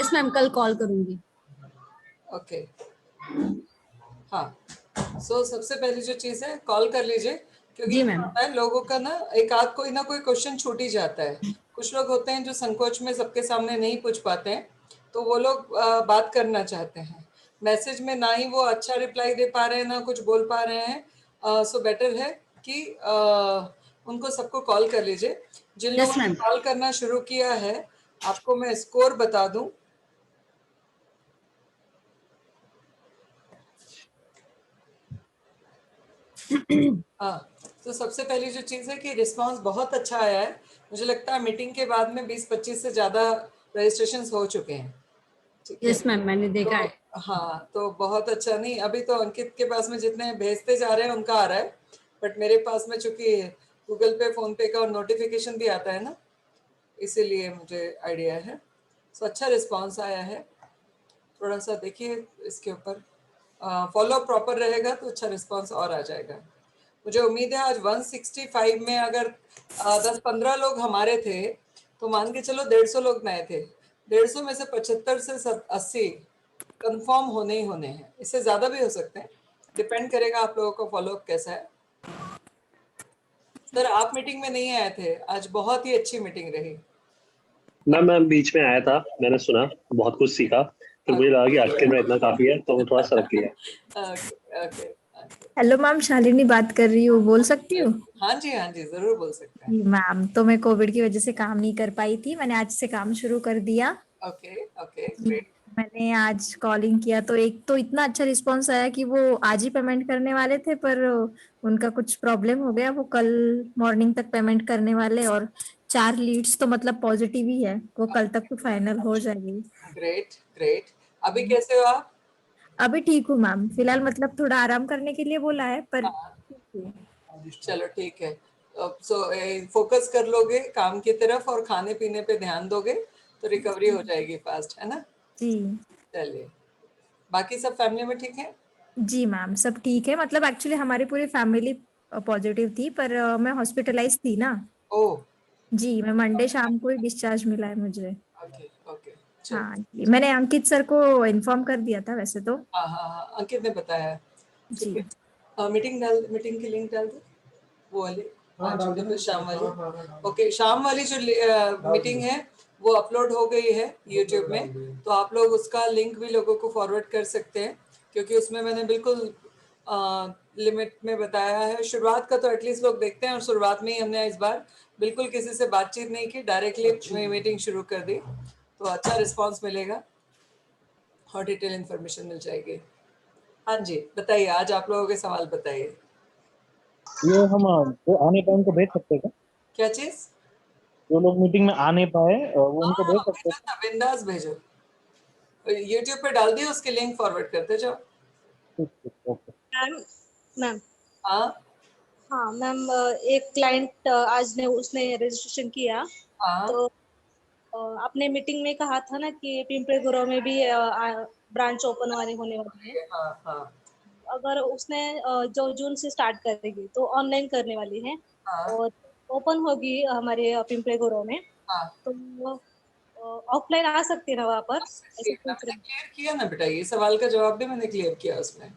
Yes ma'am, कल call करूंगी। Okay हाँ, सो सबसे पहली जो चीज़ है कॉल कर लीजिए, क्योंकि जी क्या मैम। होता है लोगों का ना एक आध कोई ना कोई क्वेश्चन छूट ही जाता है। कुछ लोग होते हैं जो संकोच में सबके सामने नहीं पूछ पाते हैं, तो वो लोग बात करना चाहते हैं मैसेज में, ना ही वो अच्छा रिप्लाई दे पा रहे हैं ना कुछ बोल पा रहे हैं। सो बेटर है कि उनको सबको कॉल कर लीजिए। जिन लोगों यस ने मैम। कॉल करना शुरू किया है, आपको मैं स्कोर बता दूं। हाँ, तो सबसे पहली जो चीज़ है कि रिस्पांस बहुत अच्छा आया है। मुझे लगता है मीटिंग के बाद में 20-25 से ज़्यादा रजिस्ट्रेशंस हो चुके हैं। ठीक है, यस मैम, मैंने देखा तो है। हाँ, तो बहुत अच्छा। नहीं, अभी तो अंकित के पास में जितने भेजते जा रहे हैं उनका आ रहा है, बट मेरे पास में चूंकि गूगल पे फोन पे का और नोटिफिकेशन भी आता है ना, इसीलिए मुझे आइडिया है। सो अच्छा रिस्पांस आया है। थोड़ा सा देखिए इसके ऊपर, फॉलो प्रॉपर रहेगा तो अच्छा रिस्पांस और आ जाएगा। मुझे उम्मीद है आज 165 में अगर 10-15 लोग हमारे थे, तो मान के चलो 150 लोग नए थे। 150 में से 75 से 80 कंफर्म होने ही होने हैं। इससे ज़्यादा भी हो सकते हैं, डिपेंड करेगा आप लोगों का फॉलोअप कैसा है। सर, आप मीटिंग में नहीं आए थे आज, बहुत ही अच्छी मीटिंग रही। मैं बीच में आया था, मैंने सुना, बहुत कुछ सीखा, फिर मुझे लगा कि आज के लिए इतना काफी है, तो मैं थोड़ा सा रख लिया। Okay okay. Hello ma'am, Shalini बात कर रही हूँ, बोल सकती हूँ? हाँ जी हाँ जी, जरूर बोल सकते हैं। जी मैम, तो मैं कोविड की वजह से काम नहीं कर पाई थी, मैंने आज से काम शुरू कर दिया। ओके ओके जी, ग्रेट। मैंने आज कॉलिंग किया तो एक तो इतना अच्छा रिस्पांस आया कि वो आज ही पेमेंट करने वाले थे, पर उनका कुछ प्रॉब्लम हो गया, वो कल मॉर्निंग तक पेमेंट करने वाले। और 4 लीड्स तो मतलब पॉजिटिव ही है, वो कल तक तो फाइनल हो जाएगी। Great great. अभी कैसे हो आप? अभी ठीक हूँ मैम, फिलहाल मतलब थोड़ा आराम करने के लिए बोला है, पर ठीक हूँ। चलो ठीक है। सो फोकस कर लोगे काम की तरफ और खाने पीने पे ध्यान दोगे तो रिकवरी हो जाएगी फास्ट, है ना? जी। चलिए, बाकी सब फैमिली में ठीक है? जी मैम, सब ठीक है। मतलब एक्चुअली हमारी पूरी फैमिली पॉजिटिव थी, पर मैं हॉस्पिटलाइज थी ना। ओह। जी, मैं मंडे शाम को ही डिस्चार्ज मिला है मुझे। Okay okay. चलो। हाँ जी, मैंने अंकित सर को इन्फॉर्म कर दिया था वैसे तो। हाँ हाँ हाँ, अंकित ने बताया है। ठीक जी। है, मीटिंग की लिंक डाल दो, वो वाली। हाँ, छोटे पे शाम वाली। ओके, शाम वाली जो मीटिंग है वो अपलोड हो गई है यूट्यूब में, तो आप लोग उसका लिंक भी लोगों को फॉरवर्ड कर सकते हैं, क्योंकि उसमें मैंने बिल्कुल लिमिट में बताया है। शुरुआत का तो एटलीस्ट लोग देखते हैं, और शुरुआत में ही हमने इस बार बिल्कुल किसी से बातचीत नहीं की, डायरेक्टली मीटिंग शुरू कर दी, तो अच्छा रिस्पॉन्स मिलेगा और डिटेल इन्फॉर्मेशन मिल जाएगी। हाँ जी, बताइए, आज आप लोगों के सवाल बताइए। ये हम जो आने पाए उनको भेज सकते हैं क्या? क्या चीज़? जो लोग मीटिंग में आ नहीं पाए वो उनको भेज हाँ, सकते भेजो हैं? ना, बिंदास भेजो। यूट्यूब पे डाल दिए, उसके लिंक फॉरवर्ड करते जाओ। ठीक ठीक, ओके। मैम मैम हाँ हाँ मैम, एक क्लाइंट आज ने उसने रजिस्ट्रेशन किया, हाँ तो आपने मीटिंग में कहा था ना कि पिंपळे गुरव में भी ब्रांच ओपन वाले होने वाली है। हाँ हाँ अगर उसने जो जून से स्टार्ट करेगी तो ऑनलाइन करने वाली है, हाँ और ओपन होगी हमारे पिंपळे गुरव में, हाँ। तो ऑफलाइन आ सकती है ना वहाँ पर, ऐसे पूछ मैंने रहे क्लियर किया ना बेटा, ये सवाल का जवाब भी मैंने क्लियर किया उसमें। अ,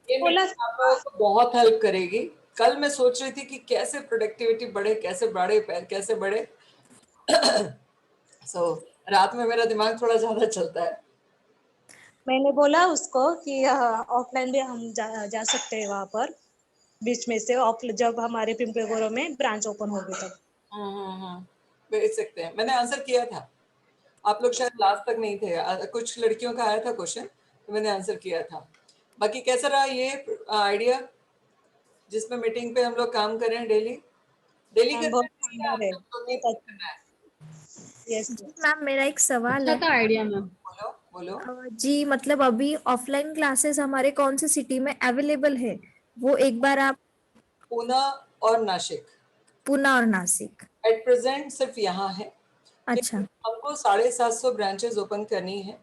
ये बोला। मीटिंग आप लोगों को बहुत हेल्प करेगी। कल मैं सोच रही थी कि कैसे प्रोडक्टिविटी बढ़े, कैसे बढ़े। सो रात में मेरा दिमाग थोड़ा ज्यादा चलता है। मैंने बोला उसको कि ऑफलाइन भी हम जा सकते हैं वहाँ पर, बीच में से ऑफ जब हमारे पिंपळे गुरव में ब्रांच ओपन होगी तब। भेज सकते हैं, मैंने आंसर किया था। आप लोग शायद लास्ट तक नहीं थे, कुछ लड़कियों का आया था क्वेश्चन, तो मैंने आंसर किया था। बाकी कैसा रहा ये आइडिया, जिसमें मीटिंग पे हम लोग काम करें डेली? डेली मैम करना बहुत है या शानदार है, दो तीन बहुत दिन अच्छा। करना है? यस। जी मैम, मेरा एक सवाल अच्छा है। था आइडिया मैम। बोलो बोलो। जी मतलब अभी ऑफलाइन क्लासेस हमारे कौन से सिटी में अवेलेबल है, वो एक बार आप। पूना और नासिक पुणे और नासिक। एट प्रेजेंट सिर्फ यहाँ है, अच्छा। लेकिन हमको 750 ब्रांचेस ओपन करनी है।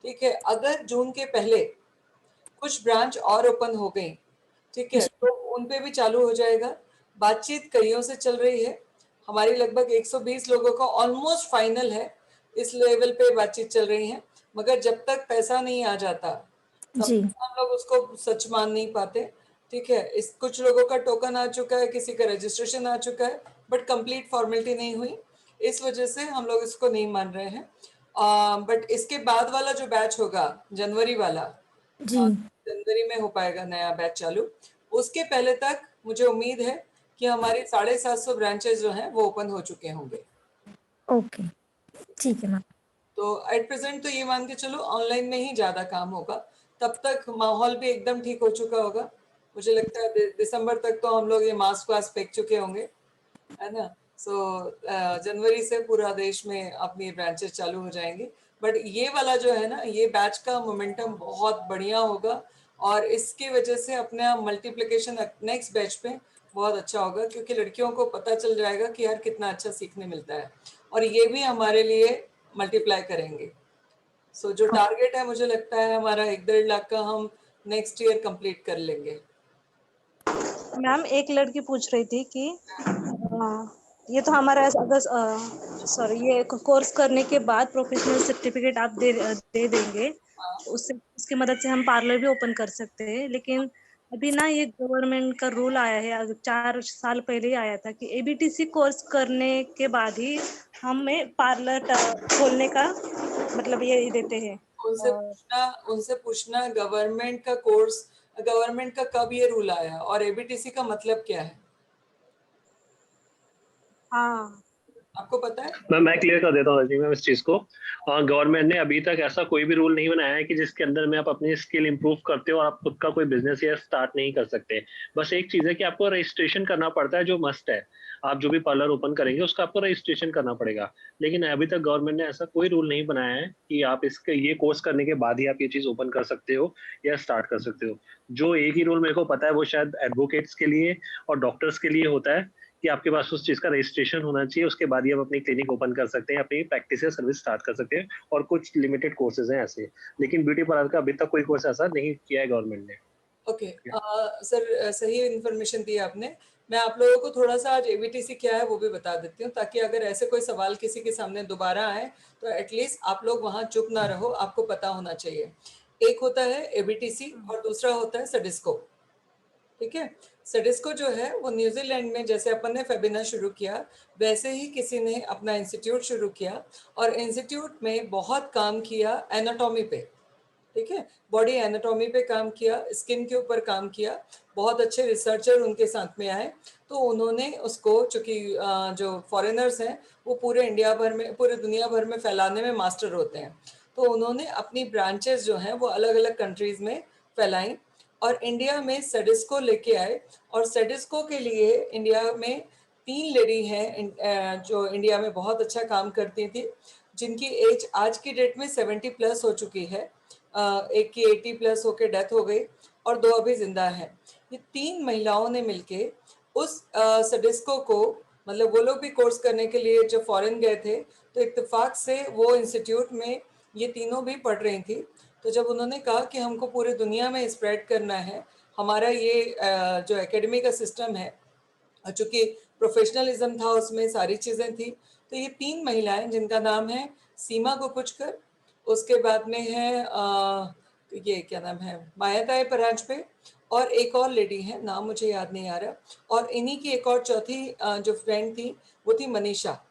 ठीक है, अगर जून के पहले कुछ ब्रांच और ओपन हो गई, ठीक है, जी। तो उन पे भी चालू हो जाएगा। बातचीत कईयों से चल रही है, हमारी लगभग 120 लोगों का ऑलमोस्ट फाइनल है। इस लेवल पे बातचीत चल रही है, मगर जब तक पैसा नहीं आ जाता तब जी तक हम लोग उसको सच मान नहीं पाते। ठीक है, इस कुछ लोगों का टोकन आ चुका है, किसी का रजिस्ट्रेशन आ चुका है, बट कंप्लीट फॉर्मेलिटी नहीं हुई, इस वजह से हम लोग इसको नहीं मान रहे हैं। बट इसके बाद वाला जो बैच होगा जनवरी वाला, जी जनवरी में हो पाएगा नया बैच चालू। उसके पहले तक मुझे उम्मीद है कि हमारी 750 ब्रांचेस जो हैं वो ओपन हो चुके होंगे। ओके ठीक है मैम। तो एट प्रेजेंट तो ये मान के चलो ऑनलाइन में ही ज्यादा काम होगा, तब तक माहौल भी एकदम ठीक हो चुका होगा। मुझे लगता है दिसंबर तक तो हम लोग ये मास्क वास्क फेंक चुके होंगे, है ना। सो जनवरी से पूरा देश में अपनी ब्रांचेस चालू हो जाएंगी। बट ये वाला जो है ना, ये बैच का मोमेंटम बहुत बढ़िया होगा, और इसकी वजह से अपना मल्टीप्लिकेशन नेक्स्ट बैच पे बहुत अच्छा होगा, क्योंकि लड़कियों को पता चल जाएगा कि यार कितना अच्छा सीखने मिलता है, और ये भी हमारे लिए मल्टीप्लाई करेंगे। सो जो टारगेट है मुझे लगता है हमारा 1-1.5 लाख का हम नेक्स्ट ईयर कंप्लीट कर लेंगे। मैम एक लड़की पूछ रही थी कि ये तो हमारा अगर सॉरी ये कोर्स करने के बाद प्रोफेशनल सर्टिफिकेट आप दे देंगे, उससे उसकी मदद से हम पार्लर भी ओपन कर सकते हैं, लेकिन अभी ना ये गवर्नमेंट का रूल आया है 4 साल पहले ही आया था कि एबीटीसी कोर्स करने के बाद ही हमें पार्लर खोलने का मतलब ये देते हैं। उनसे पूछना गवर्नमेंट का कोर्स, गवर्नमेंट का कब ये रूल आया और एबीटीसी का मतलब क्या है, हाँ आपको पता है? मैं क्लियर कर देता हूँ रजनी मैम इस चीज को। गवर्नमेंट ने अभी तक ऐसा कोई भी रूल नहीं बनाया है कि जिसके अंदर में आप अपनी स्किल इंप्रूव करते हो और आप खुद का कोई बिजनेस या स्टार्ट नहीं कर सकते। बस एक चीज है कि आपको रजिस्ट्रेशन करना पड़ता है, जो मस्ट है। आप जो भी पार्लर ओपन करेंगे उसका आपको रजिस्ट्रेशन करना पड़ेगा। लेकिन अभी तक गवर्नमेंट ने ऐसा कोई रूल नहीं बनाया है कि आप इसके ये कोर्स करने के बाद ही आप ये चीज ओपन कर सकते हो या स्टार्ट कर सकते हो। जो एक ही रूल मेरे को पता है वो शायद एडवोकेट्स के लिए और डॉक्टर्स के लिए होता है कि आपके पास उस चीज का रजिस्ट्रेशन होना चाहिए, उसके बाद ही आप अपनी क्लिनिक ओपन कर सकते हैं, अपनी प्रैक्टिस या सर्विस स्टार्ट कर सकते हैं। और कुछ लिमिटेड कोर्सेज हैं ऐसे, लेकिन ब्यूटी पार्लर का अभी तक कोई कोर्स ऐसा नहीं किया है गवर्नमेंट ने। ओके सर, सही इन्फॉर्मेशन दी आपने। मैं आप लोगों को थोड़ा सा आज एबीटीसी क्या है वो भी बता देती हूँ, ताकि अगर ऐसे कोई सवाल किसी के सामने दोबारा आए तो एटलीस्ट आप लोग वहाँ चुप ना रहो, आपको पता होना चाहिए। एक होता है एबीटीसी और दूसरा होता है सडिस्को। ठीक है, सडिस्को जो है वो न्यूजीलैंड में, जैसे अपन ने फेबिना शुरू किया वैसे ही किसी ने अपना इंस्टीट्यूट शुरू किया, और इंस्टीट्यूट में बहुत काम किया एनाटॉमी पे। ठीक है, बॉडी एनाटॉमी पे काम किया, स्किन के ऊपर काम किया, बहुत अच्छे रिसर्चर उनके साथ में आए। तो उन्होंने उसको, चूंकि जो फॉरेनर्स हैं वो पूरे इंडिया भर में, पूरे दुनिया भर में फैलाने में मास्टर होते हैं, तो उन्होंने अपनी ब्रांचेस जो हैं वो अलग अलग कंट्रीज में फैलाई, और इंडिया में सेडिस्को लेके आए। और सेडिस्को के लिए इंडिया में 3 लेडी हैं जो इंडिया में बहुत अच्छा काम करती थी, जिनकी एज आज की डेट में 70+ हो चुकी है। एक की 80+ होके डेथ हो गई, और 2 अभी जिंदा हैं। ये 3 महिलाओं ने मिलके उस सडिस्को को, मतलब वो लोग भी कोर्स करने के लिए जब फॉरेन गए थे तो इत्तेफाक से वो इंस्टीट्यूट में ये तीनों भी पढ़ रही थी। तो जब उन्होंने कहा कि हमको पूरी दुनिया में स्प्रेड करना है, हमारा ये जो एकेडमी का सिस्टम है, और चूंकि प्रोफेशनलिज्म था उसमें, सारी चीज़ें थी, तो ये 3 महिलाएं जिनका नाम है सीमा गुपुचकर, उसके बाद में है ये क्या नाम है, मायाताई परांजपे, और एक और लेडी है, नाम मुझे याद नहीं आ रहा, और इन्हीं की एक और चौथी जो फ्रेंड थी वो थी मनीषा।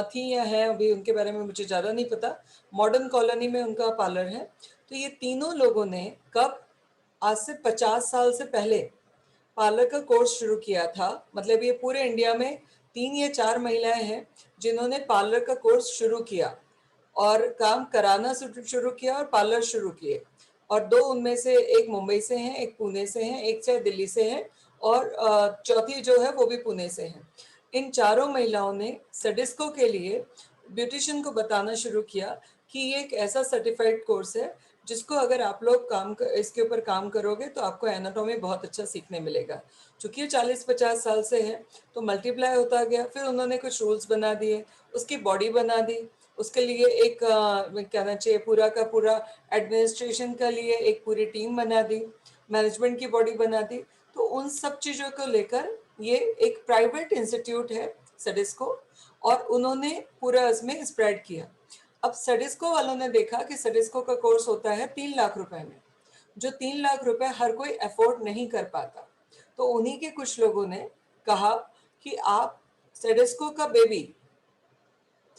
थी या है, अभी उनके बारे में मुझे ज़्यादा नहीं पता। मॉडर्न कॉलोनी में उनका पार्लर है। तो ये तीनों लोगों ने कब, आज से 50 साल से पहले पार्लर का कोर्स शुरू किया था। मतलब ये पूरे इंडिया में 3 या 4 महिलाएं हैं जिन्होंने पार्लर का कोर्स शुरू किया और काम कराना शुरू किया और पार्लर शुरू किए। और 2 उनमें से, एक मुंबई से हैं, एक पुणे से हैं, एक शायद दिल्ली से है, और चौथी जो है वो भी पुणे से है। इन चारों महिलाओं ने सडिस्को के लिए ब्यूटिशियन को बताना शुरू किया कि ये एक ऐसा सर्टिफाइड कोर्स है जिसको अगर आप लोग इसके ऊपर काम करोगे तो आपको एनाटॉमी बहुत अच्छा सीखने मिलेगा। चूंकि 40-50 साल से है तो मल्टीप्लाई होता गया। फिर उन्होंने कुछ रूल्स बना दिए, उसकी बॉडी बना दी, उसके लिए एक कहना चाहिए पूरा का पूरा एडमिनिस्ट्रेशन का लिए एक पूरी टीम बना दी, मैनेजमेंट की बॉडी बना दी। तो उन सब चीज़ों को लेकर ये एक प्राइवेट इंस्टीट्यूट है सडिस्को, और उन्होंने पूरा इसमें स्प्रेड किया। अब सडिस्को वालों ने देखा कि सडिस्को का कोर्स होता है 3 लाख रुपए में, जो 3 लाख रुपए हर कोई अफोर्ड नहीं कर पाता। तो उन्हीं के कुछ लोगों ने कहा कि आप सडिस्को का बेबी,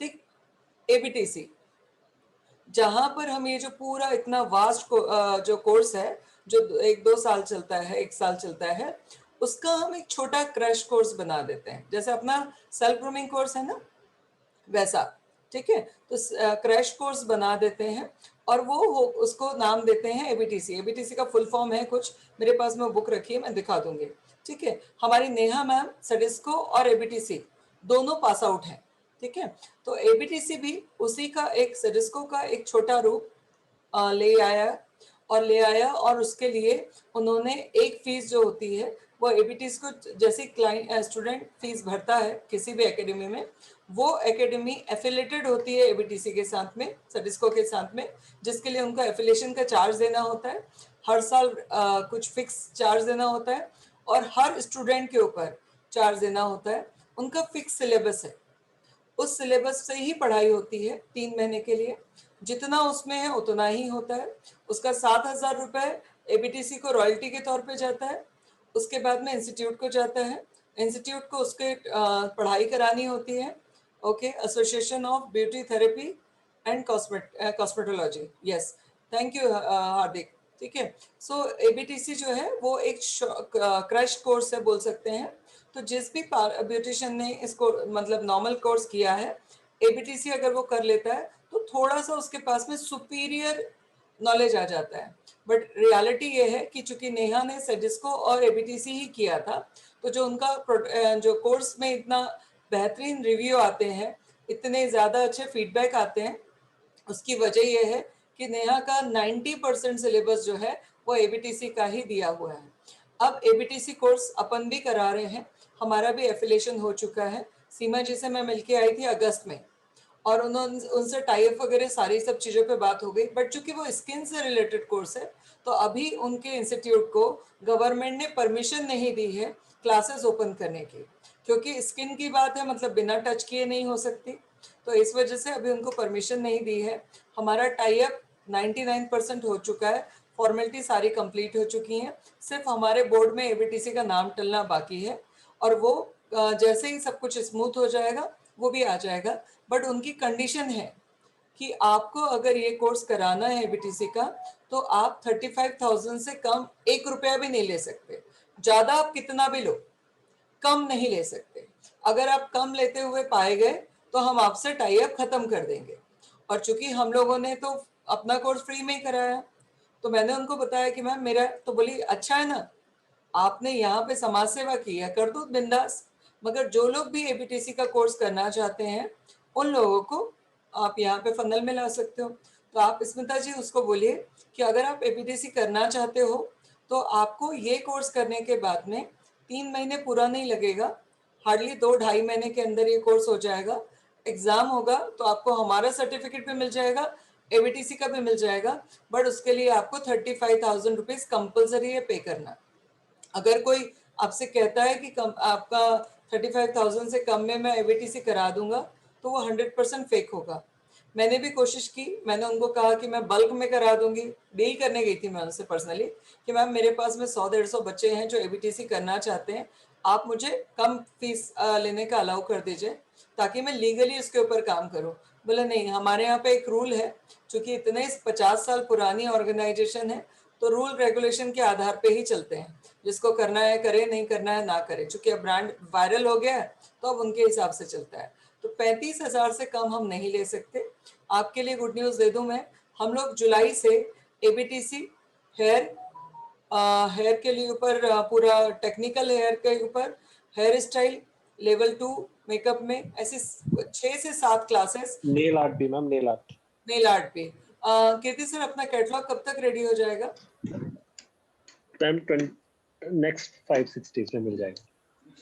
ठीक, एबीटीसी, जहां पर हम ये जो पूरा इतना वास्ट जो कोर्स है जो 1-2 साल चलता है, 1 साल चलता है, उसका हम एक छोटा क्रैश कोर्स बना देते हैं। जैसे अपना सेल्फ ग्रूमिंग कोर्स है ना, वैसा, ठीक है। तो क्रैश कोर्स बना देते हैं और वो उसको नाम देते हैं एबीटीसी। एबीटीसी का फुल फॉर्म है कुछ, मेरे पास में बुक रखी है, मैं दिखा दूंगी, ठीक है। हमारी नेहा मैम सडिस्को और एबीटीसी दोनों पास आउट हैं, ठीक है। तो एबीटीसी भी उसी का एक, सडिस्को का एक छोटा रूप ले आया और उसके लिए उन्होंने एक फीस जो होती है वो एबीटीसी को, जैसे क्लाइंट स्टूडेंट फीस भरता है किसी भी एकेडमी में, वो एकेडमी एफिलेटेड होती है एबीटीसी के साथ में, सडिस्को के साथ में, जिसके लिए उनको एफिलेशन का चार्ज देना होता है, हर साल कुछ फिक्स चार्ज देना होता है और हर स्टूडेंट के ऊपर चार्ज देना होता है। उनका फिक्स सिलेबस है, उस सिलेबस से ही पढ़ाई होती है 3 महीने के लिए, जितना उसमें है उतना ही होता है। उसका 7,000 रुपए एबीटीसी को रॉयल्टी के तौर पे जाता है, उसके बाद में इंस्टीट्यूट को जाता है, इंस्टीट्यूट को उसके पढ़ाई करानी होती है, okay, association of beauty therapy and cosmetology, yes, thank you Hardik, ठीक है। सो एबीटीसी जो है वो एक क्रैश कोर्स है बोल सकते हैं। तो जिस भी ब्यूटिशियन ने इसको मतलब नॉर्मल कोर्स किया है, एबीटीसी अगर वो कर लेता है तो थोड़ा सा उसके पास में सुपीरियर नॉलेज आ जाता है। बट रियलिटी ये है कि चूंकि नेहा ने सडिस्को और एबीटीसी ही किया था, तो जो उनका जो कोर्स में इतना बेहतरीन रिव्यू आते हैं, इतने ज़्यादा अच्छे फीडबैक आते हैं, उसकी वजह यह है कि नेहा का 90% सिलेबस जो है वो एबीटीसी का ही दिया हुआ है। अब एबीटीसी कोर्स अपन भी करा रहे हैं, हमारा भी एफिलिएशन हो चुका है। सीमा जी से मैं मिलके आई थी अगस्त में और उन्होंने उनसे टाई अप वगैरह सारी सब चीज़ों पे बात हो गई। बट चूंकि वो स्किन से रिलेटेड कोर्स है, तो अभी उनके इंस्टीट्यूट को गवर्नमेंट ने परमिशन नहीं दी है क्लासेस ओपन करने की, क्योंकि स्किन की बात है, मतलब बिना टच किए नहीं हो सकती, तो इस वजह से अभी उनको परमिशन नहीं दी है। हमारा टाई अप 99% हो चुका है, फॉर्मेलिटी सारी कंप्लीट हो चुकी हैं, सिर्फ हमारे बोर्ड में एबीटीसी का नाम टलना बाकी है और वो जैसे ही सब कुछ स्मूथ हो जाएगा वो भी आ जाएगा। बट उनकी कंडीशन है कि आपको अगर ये कोर्स कराना है एबीटीसी का, तो आप 35,000 से कम 1 रुपया भी नहीं ले सकते। ज़्यादा आप कितना भी लो, कम नहीं ले सकते। अगर आप कम लेते हुए पाए गए तो हम आपसे टाई अप खत्म कर देंगे। और चूंकि हम लोगों ने तो अपना कोर्स फ्री में ही कराया, तो मैंने उनको बताया कि मैम मेरा तो, बोली अच्छा है ना, आपने यहाँ पे समाज सेवा की है, कर दो बिंदास, मगर जो लोग भी एबीटीसी का कोर्स करना चाहते हैं उन लोगों को आप यहाँ पे फनल में ला सकते हो। तो आप स्मिता जी उसको बोलिए कि अगर आप एबीटीसी करना चाहते हो तो आपको ये कोर्स करने के बाद में 3 महीने पूरा नहीं लगेगा, हार्डली 2-2.5 महीने के अंदर ये कोर्स हो जाएगा। एग्जाम होगा तो आपको हमारा सर्टिफिकेट भी मिल जाएगा, एबीटीसी का भी मिल जाएगा, बट उसके लिए आपको 35,000 रुपीज कंपल्सरी है पे करना। अगर कोई आपसे कहता है कि कम आपका 35,000 से कम में मैं एबीटीसी करा दूंगा, तो वो 100% फेक होगा। मैंने भी कोशिश की, मैंने उनको कहा कि मैं बल्क में करा दूंगी, डील करने गई थी मैं उनसे पर्सनली कि मैम मेरे पास में 100-150 बच्चे हैं जो एबीटीसी करना चाहते हैं, आप मुझे कम फीस लेने का अलाउ कर दीजिए ताकि मैं लीगली उसके ऊपर काम करूं। बोले नहीं, हमारे यहाँ पे एक रूल है, चूंकि इतने 50 साल पुरानी ऑर्गेनाइजेशन है तो रूल रेगुलेशन के आधार पे ही चलते हैं, जिसको करना है करे, नहीं करना है ना करे। चूंकि अब ब्रांड वायरल हो गया है तो अब उनके हिसाब से चलता है। तो 35,000 से कम हम नहीं ले सकते। आपके लिए गुड न्यूज़ दे दूं मैं, हम लोग जुलाई से एबीटीसी हेयर के लिए ऊपर पूरा टेक्निकल हेयर के ऊपर हेयर स्टाइल लेवल 2 मेकअप में ऐसे 6 से 7 क्लासेस, नेल आर्ट भी मैम, नेल आर्ट पे। कीर्ति सर अपना कैटलॉग कब तक रेडी हो जाएगा? नेक्स्ट 5-6 डेज में मिल जाएगा।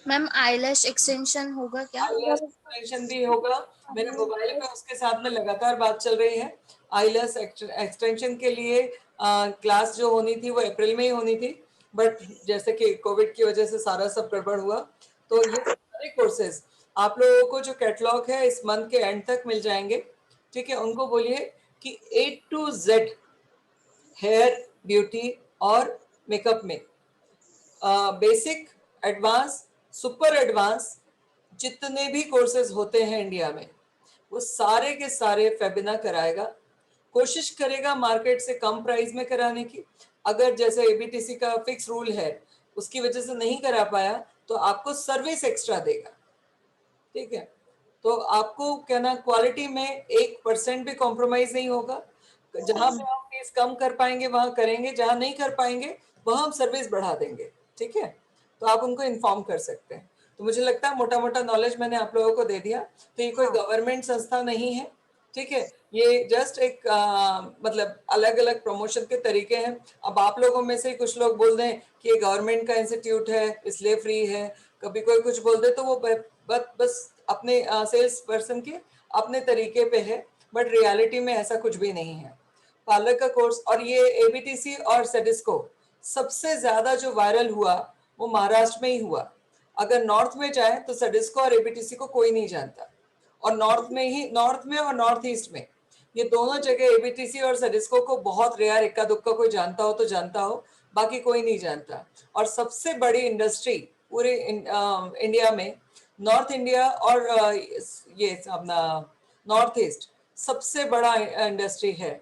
मैम आईलैश एक्सटेंशन होगा क्या? आईलैश एक्सटेंशन भी होगा, मेरे मोबाइल पे उसके साथ में लगातार बात चल रही है। आईलैश एक्सटेंशन के लिए क्लास जो होनी थी वो अप्रैल में ही होनी थी, बट जैसे कि कोविड की वजह से सारा सब गड़बड़ हुआ, तो ये सारे कोर्सेज आप लोगों को जो कैटलॉग है इस मंथ के एंड तक मिल जाएंगे। ठीक है, उनको बोलिए कि A to Z hair, beauty और मेकअप में बेसिक, एडवांस, सुपर एडवांस जितने भी कोर्सेज होते हैं इंडिया में, वो सारे के सारे फेबिना कराएगा। कोशिश करेगा मार्केट से कम प्राइस में कराने की। अगर जैसे एबीटीसी का फिक्स रूल है, उसकी वजह से नहीं करा पाया, तो आपको सर्विस एक्स्ट्रा देगा। ठीक है, तो आपको क्या ना, क्वालिटी में 1% भी कॉम्प्रोमाइज नहीं होगा। जहां पे हम फीस कम कर पाएंगे वहां करेंगे, जहां नहीं कर पाएंगे वहां हम सर्विस बढ़ा देंगे। ठीक है, तो आप उनको इन्फॉर्म कर सकते हैं। तो मुझे लगता है मोटा मोटा नॉलेज मैंने आप लोगों को दे दिया। तो ये कोई गवर्नमेंट संस्था नहीं है, ठीक है, ये जस्ट एक मतलब अलग अलग प्रमोशन के तरीके हैं। अब आप लोगों में से कुछ लोग बोल दें कि ये गवर्नमेंट का इंस्टीट्यूट है इसलिए फ्री है, कभी कोई कुछ बोल दे तो वो बस अपने सेल्स पर्सन के अपने तरीके पे है, बट रियलिटी में ऐसा कुछ भी नहीं है। पार्लर का कोर्स, और ये एबीटीसी और सेडिस्को सबसे ज्यादा जो वायरल हुआ वो महाराष्ट्र में ही हुआ। अगर नॉर्थ में जाए तो सेडिस्को और एबीटीसी को कोई नहीं जानता, और नॉर्थ में और नॉर्थ ईस्ट में ये दोनों जगह एबीटीसी और सेडिस्को को बहुत रेयर, इक्का दुक्का कोई जानता हो तो जानता हो, बाकी कोई नहीं जानता। और सबसे बड़ी इंडस्ट्री पूरे इंडिया में नॉर्थ इंडिया और ये अपना नॉर्थ ईस्ट सबसे बड़ा इंडस्ट्री है।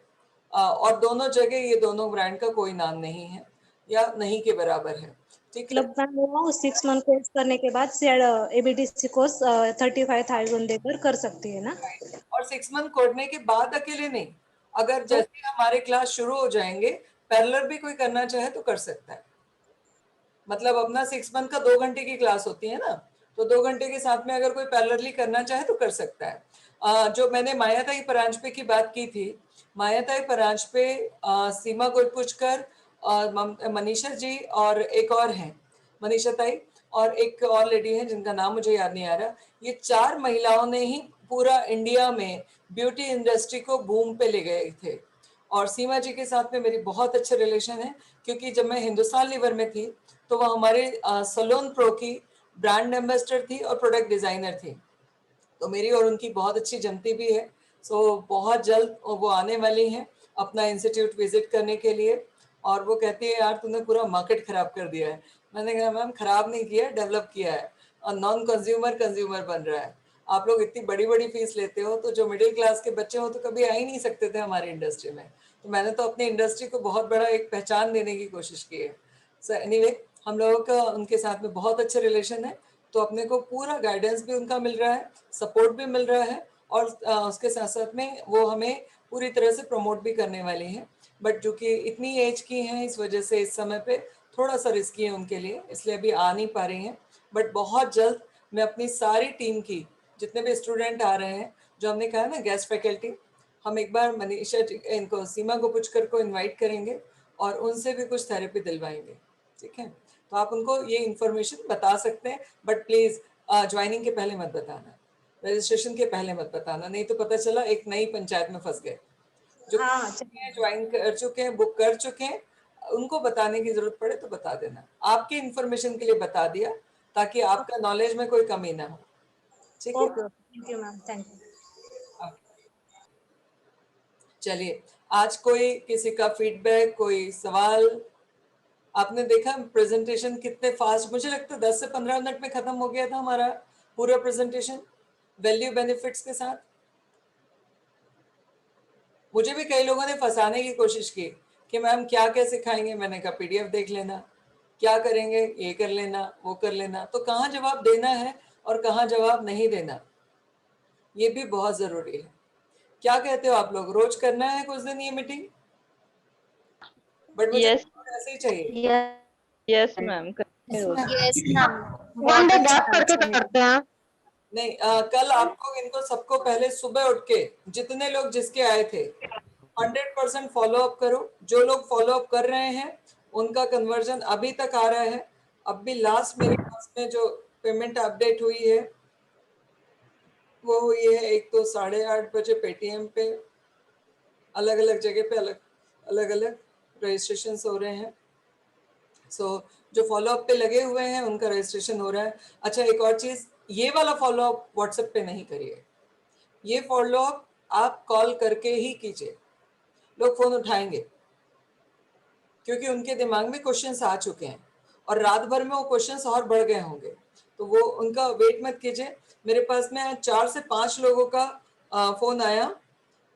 और दोनों जगह ये दोनों ब्रांड का कोई नाम नहीं है या नहीं के बराबर है। ठीक है, मतलब मैम वो 6 मंथ कोर्स करने के बाद एबीटीसी कोर्स 35,000 देकर कर सकती है ना? और 6 मंथ करने के बाद अकेले नहीं, अगर जैसे हमारे क्लास शुरू हो जाएंगे, पैरेलल भी कोई करना चाहे तो कर सकता है। मतलब अपना 6 मंथ का 2 घंटे की क्लास होती है ना, तो 2 घंटे के साथ में अगर कोई पैरेलली करना चाहे तो कर सकता है। जो मैंने मायाताई परांजपे की बात की थी, मायाताई परांजपे, सीमा गुरपुचकर और मनीषा जी और एक और हैं, मनीषा ताई और एक और लेडी है जिनका नाम मुझे याद नहीं आ रहा। ये 4 महिलाओं ने ही पूरा इंडिया में ब्यूटी इंडस्ट्री को बूम पे ले गए थे। और सीमा जी के साथ में मेरी बहुत अच्छे रिलेशन है, क्योंकि जब मैं हिंदुस्तान लीवर में थी तो वो हमारे सलोन प्रो की ब्रांड एम्बेसडर थी और प्रोडक्ट डिजाइनर थी। तो मेरी और उनकी बहुत अच्छी जमती भी है। सो बहुत जल्द वो आने वाली हैं अपना इंस्टीट्यूट विजिट करने के लिए। और वो कहती है यार तूने पूरा मार्केट खराब कर दिया है। मैंने कहा मैम खराब नहीं किया है, डेवलप किया है, और नॉन कंज्यूमर बन रहा है। आप लोग इतनी बड़ी बड़ी फीस लेते हो, तो जो मिडिल क्लास के बच्चे हो तो कभी आ ही नहीं सकते थे हमारी इंडस्ट्री में। तो मैंने तो अपनी इंडस्ट्री को बहुत बड़ा एक पहचान देने की कोशिश की है। सो एनीवे, हम लोगों का उनके साथ में बहुत अच्छे रिलेशन है, तो अपने को पूरा गाइडेंस भी उनका मिल रहा है, सपोर्ट भी मिल रहा है, और उसके साथ साथ में वो हमें पूरी तरह से प्रमोट भी करने वाली हैं। बट जो कि इतनी एज की हैं, इस वजह से इस समय पे थोड़ा सा रिस्की है उनके लिए, इसलिए अभी आ नहीं पा रही हैं। बट बहुत जल्द मैं अपनी सारी टीम की जितने भी स्टूडेंट आ रहे हैं, जो हमने कहा ना गेस्ट फैकल्टी, हम एक बार मनीषा जी इनको सीमा गुपुचकर को इनवाइट करेंगे और उनसे भी कुछ थेरेपी दिलवाएंगे। ठीक है, तो आप उनको ये इन्फॉर्मेशन बता सकते हैं, बट प्लीज ज्वाइनिंग के पहले मत बताना, रजिस्ट्रेशन के पहले मत बताना, नहीं तो पता चला एक नई पंचायत में फंस गए। जो ज्वाइन कर चुके हैं, बुक कर चुके हैं, उनको बताने की जरूरत पड़े तो बता देना। आपके इन्फॉर्मेशन के लिए बता दिया ताकि आपका नॉलेज में कोई कमी ना हो। ठीक है, thank you ma'am, thank you. चलिए, आज कोई किसी का फीडबैक, कोई सवाल? आपने देखा प्रेजेंटेशन कितने फास्ट, मुझे लगता है 10 से 15 मिनट में खत्म हो गया था हमारा पूरा प्रेजेंटेशन वैल्यू बेनिफिट्स के साथ। मुझे भी कई लोगों ने फंसाने की कोशिश की कि मैम क्या क्या सिखाएंगे। मैंने कहा पीडीएफ देख लेना, क्या करेंगे ये कर लेना, वो कर लेना। तो कहाँ जवाब देना है और कहाँ जवाब नहीं देना, ये भी बहुत जरूरी है। क्या कहते हो आप लोग, रोज करना है कुछ दिन ये मीटिंग? बट मुझे ऐसे ही चाहिए। Yes ma'am, yes ma'am, one बहुत डे अच्छा गैप करके आंसर है। करते हैं। नहीं, कल आपको इनको सबको पहले सुबह उठ के जितने लोग जिसके आए थे 100% फॉलो अप करो। जो लोग फॉलो अप कर रहे हैं उनका कन्वर्जन अभी तक आ रहा है। अब भी लास्ट मेरे पास में जो पेमेंट अपडेट हुई है वो हुई है, एक तो 8:30 बजे पेटीएम पे, अलग अलग जगह पे अलग अलग रजिस्ट्रेशन हो रहे हैं। सो जो फॉलो अप पे लगे हुए हैं उनका रजिस्ट्रेशन हो रहा है। अच्छा, एक और चीज, ये वाला फॉलो अप व्हाट्सएप पे नहीं करिए, ये फॉलो अप आप कॉल करके ही कीजिए, लोग फोन उठाएंगे क्योंकि उनके दिमाग में क्वेश्चंस आ चुके हैं और रात भर में वो क्वेश्चंस और बढ़ गए होंगे, तो वो उनका वेट मत कीजिए। मेरे पास में 4 से 5 लोगों का फोन आया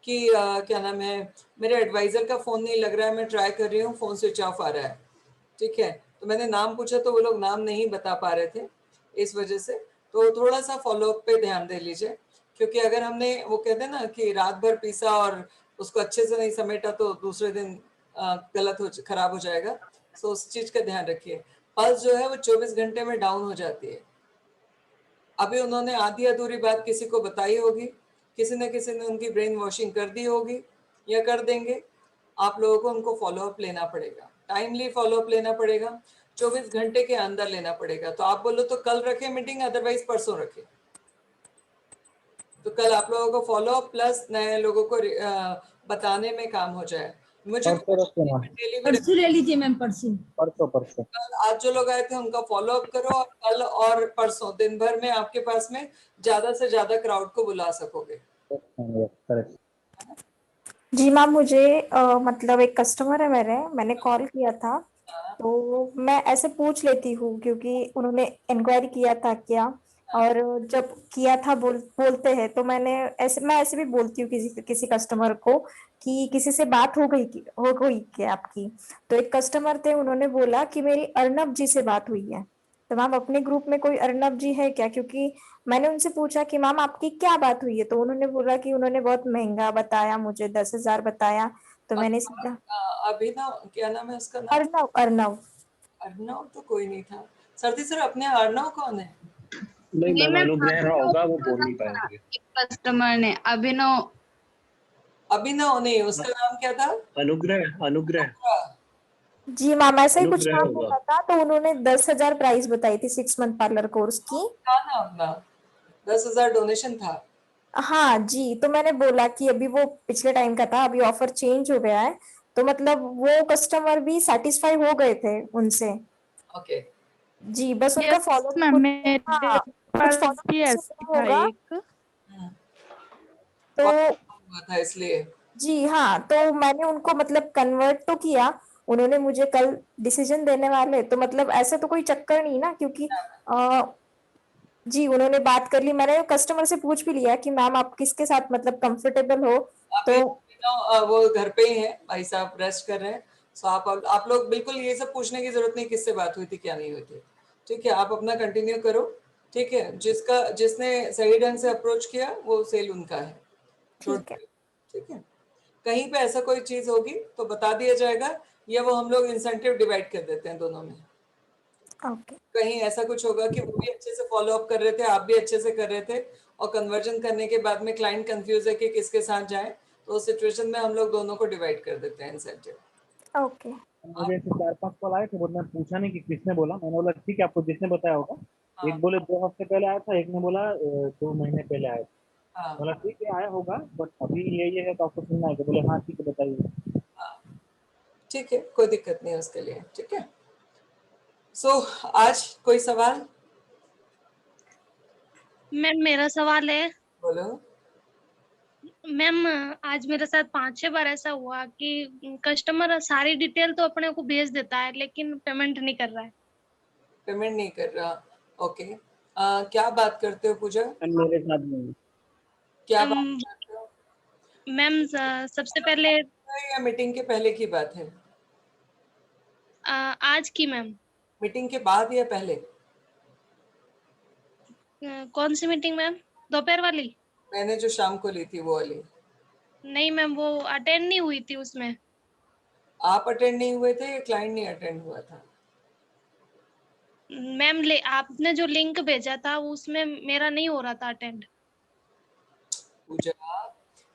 कि क्या नाम है, मेरे एडवाइजर का फोन नहीं लग रहा है, मैं ट्राई कर रही हूँ, फोन स्विच ऑफ आ रहा है। ठीक है, तो मैंने नाम पूछा तो वो लोग नाम नहीं बता पा रहे थे, इस वजह से तो थोड़ा सा फॉलोअप पे ध्यान दे लीजिए, क्योंकि अगर हमने वो कहते हैं ना कि रात भर पीसा और उसको अच्छे से नहीं समेटा तो दूसरे दिन खराब हो जाएगा। सो उस चीज का ध्यान रखिए। पल्स जो है वो 24 घंटे में डाउन हो जाती है। अभी उन्होंने आधी अधूरी बात किसी को बताई होगी, किसी न किसी ने उनकी ब्रेन वॉशिंग कर दी होगी या कर देंगे। आप लोगों को उनको फॉलोअप लेना पड़ेगा, टाइमली फॉलोअप लेना पड़ेगा, 24 घंटे के अंदर लेना पड़ेगा। तो आप बोलो तो कल रखें मीटिंग, अदरवाइज परसों रखें। तो कल आप लोगों को फॉलोअप प्लस नए लोगों को बताने में काम हो जाए। मुझे परसों रखते हैं, परसों ले लीजिए मैम, परसों। परसों परसों कल आज जो लोग आए थे उनका फॉलोअप करो और कल और परसों दिन भर में आपके पास में ज्यादा से ज्यादा क्राउड को बुला सकोगे। करेक्ट। जी मैम, मुझे मतलब एक कस्टमर है मैंने कॉल किया था, तो मैं ऐसे पूछ लेती हूँ क्योंकि उन्होंने इंक्वायरी किया था क्या, और जब किया था बोलते हैं, तो मैं ऐसे भी बोलती हूँ किसी किसी कस्टमर को कि किसी से बात हो गई क्या आपकी। तो एक कस्टमर थे, उन्होंने बोला कि मेरी अर्नब जी से बात हुई है। तो मैम अपने ग्रुप में कोई अर्नब जी है क्या, क्योंकि मैंने उनसे पूछा कि मैम आपकी क्या बात हुई है, तो उन्होंने बोला कि उन्होंने बहुत महंगा बताया, मुझे 10,000 बताया। तो मैंने सीधा अभिनव, क्या नाम है उसका नाम? अर्नव अर्नव अर्नव तो कोई नहीं था। सरदी सर, अपने अर्नव कौन है? नहीं नहीं मैम, मैम, अनुग्रह रहा होगा, वो बोल नहीं था पाएंगे। एक कस्टमर ने अभिनव। अभिनव नहीं, उसका नाम क्या था? अनुग्रह, अनुग्रह, जी मैम, ऐसा ही कुछ अनुग्रह नाम होगा। बोला था, तो उन्होंने 10,000 प्राइस बताई थी 6 मंथ पार्लर कोर्स की। था ना अपना, 10,000 डोनेशन था। हाँ जी, तो मैंने बोला कि अभी वो पिछले टाइम का था, अभी ऑफर चेंज हो गया है, तो मतलब वो कस्टमर भी सेटिस्फाई हो गए थे उनसे। ओके। जी, बस उनका यस फॉलो मैम, कुछ, मेरे हाँ, कुछ पास फॉलो भी ऐसा था होगा एक। तो। हुआ था इसलिए। जी हाँ, तो मैंने उनको मतलब कन्वर्ट तो किया, उन्होंने मुझे कल डिसीजन देने वाले, तो मतलब ऐसा तो कोई चक्कर नहीं ना, क्योंकि जी उन्होंने बात कर ली, मैंने कस्टमर से पूछ भी लिया कि मैम आप किसके साथ मतलब कंफर्टेबल हो। तो अभी वो घर पे ही है, भाई साहब रेस्ट कर रहे हैं। सो आप लोग बिल्कुल ये सब पूछने की जरूरत नहीं किससे बात हुई थी क्या नहीं हुई थी। ठीक है, आप अपना कंटिन्यू करो। ठीक है, जिसने सही ढंग से अप्रोच किया वो सेल उनका है। ठीक है। ठीक है, कहीं पे ऐसा कोई चीज होगी तो बता दिया जाएगा, या वो हम लोग इंसेंटिव डिवाइड कर देते हैं दोनों में। ओके। कहीं ऐसा कुछ होगा कि वो भी अच्छे से फॉलो अप कर रहे थे, आप भी अच्छे से कर रहे थे, और कन्वर्जन करने के बाद में क्लाइंट कंफ्यूज है कि किसके साथ जाएं, तो उस सिचुएशन में हम लोग दोनों को डिवाइड कर देते हैं इंसेंटिव। ओके। मुझे ऐसे 4-5 कॉल आए थे, वो मैं पूछा नहीं कि किसने बोला, मैंने बोला ठीक है आपको जिसने बताया होगा। हाँ एक बोले 2 हफ्ते पहले आया था, एक ने बोला 2 महीने पहले आया था। हाँ बोला ठीक है आया होगा, बट अभी ये है तो आपको सुनना है। तो बोले हाँ ठीक है बताइए। हाँ, ठीक है, कोई दिक्कत नहीं है उसके लिए। ठीक है, सो आज कोई सवाल? मैम मेरा सवाल है, बोलो। मैम आज मेरे साथ 5-6 बार ऐसा हुआ कि कस्टमर सारी डिटेल तो अपने को भेज देता है लेकिन पेमेंट नहीं कर रहा है। पेमेंट नहीं कर रहा? ओके, क्या बात करते हो पूजा? मेरे साथ नहीं। क्या बात अम, करते हो? मैम सबसे पहले या मीटिंग के पहले की बात है? आज की मैम। मीटिंग के बाद या पहले? कौन सी मीटिंग मैम? दोपहर वाली? मैंने जो शाम को ली थी वो वाली। नहीं मैम, वो अटेंड नहीं हुई थी उसमें। आप अटेंड नहीं हुए थे या क्लाइंट नहीं अटेंड हुआ था? मैम आपने जो लिंक भेजा था उसमें मेरा नहीं हो रहा था अटेंड। पूजा,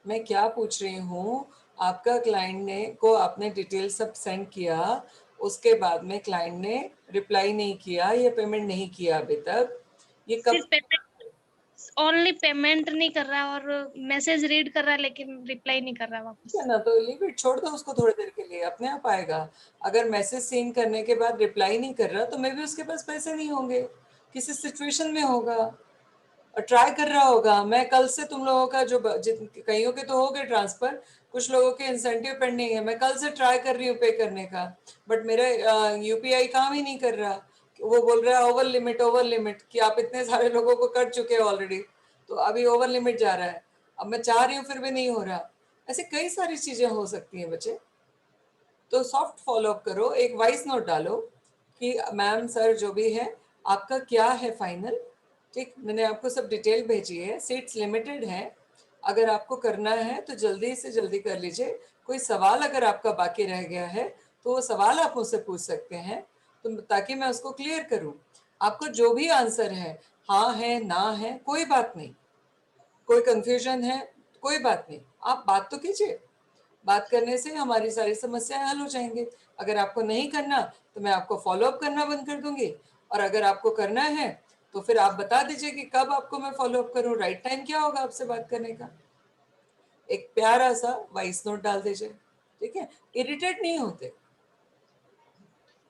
मैं क्या पूछ रही हूँ, आपका क्लाइंट ने को आपने डिटेल सब सेंड किया, उसके बाद में क्लाइंट ने रिप्लाई नहीं किया या पेमेंट नहीं किया अभी तक, ये कब? सिर्फ पेमेंट, ओनली पेमेंट नहीं कर रहा और मैसेज रीड कर रहा है लेकिन रिप्लाई नहीं कर रहा वापस। है ना, तो लीव इट, छोड़ दो उसको थोड़ी देर के लिए, अपने आप आएगा। अगर मैसेज सीन करने के बाद रिप्लाई नहीं कर रहा तो मे भी उसके पास पैसे नहीं होंगे, किसी सिचुएशन में होगा। और ट्राई कर रहा होगा। मैं कल से तुम लोगों का जो कईयों के तो हो गए ट्रांसफर, कुछ लोगों के इंसेंटिव पेंडिंग है, मैं कल से ट्राई कर रही हूँ पे करने का, बट मेरा यूपीआई काम ही नहीं कर रहा। वो बोल रहा है ओवर लिमिट कि आप इतने सारे लोगों को कर चुके हो ऑलरेडी, तो अभी ओवर लिमिट जा रहा है। अब मैं चाह रही हूँ फिर भी नहीं हो रहा। ऐसे कई सारी चीजें हो सकती हैं बच्चे। तो सॉफ्ट फॉलो अप करो, एक वॉइस नोट डालो कि मैम सर जो भी है आपका क्या है फाइनल। ठीक, मैंने आपको सब डिटेल भेजी है, सीट्स लिमिटेड है, अगर आपको करना है तो जल्दी से जल्दी कर लीजिए। कोई सवाल अगर आपका बाकी रह गया है तो वो सवाल आप मुझसे पूछ सकते हैं, तो ताकि मैं उसको क्लियर करूं। आपको जो भी आंसर है, हाँ है ना है कोई बात नहीं, कोई कंफ्यूजन है कोई बात नहीं, आप बात तो कीजिए। बात करने से हमारी सारी समस्याएं हल हो जाएंगे। अगर आपको नहीं करना तो मैं आपको फॉलो अप करना बंद कर दूंगी, और अगर आपको करना है तो फिर आप बता दीजिए कि कब आपको मैं फॉलो अप करूं, राइट टाइम क्या होगा आपसे बात करने का। एक प्यारा सा वॉइस नोट डाल दीजिए, ठीक है, इरिटेट नहीं होते।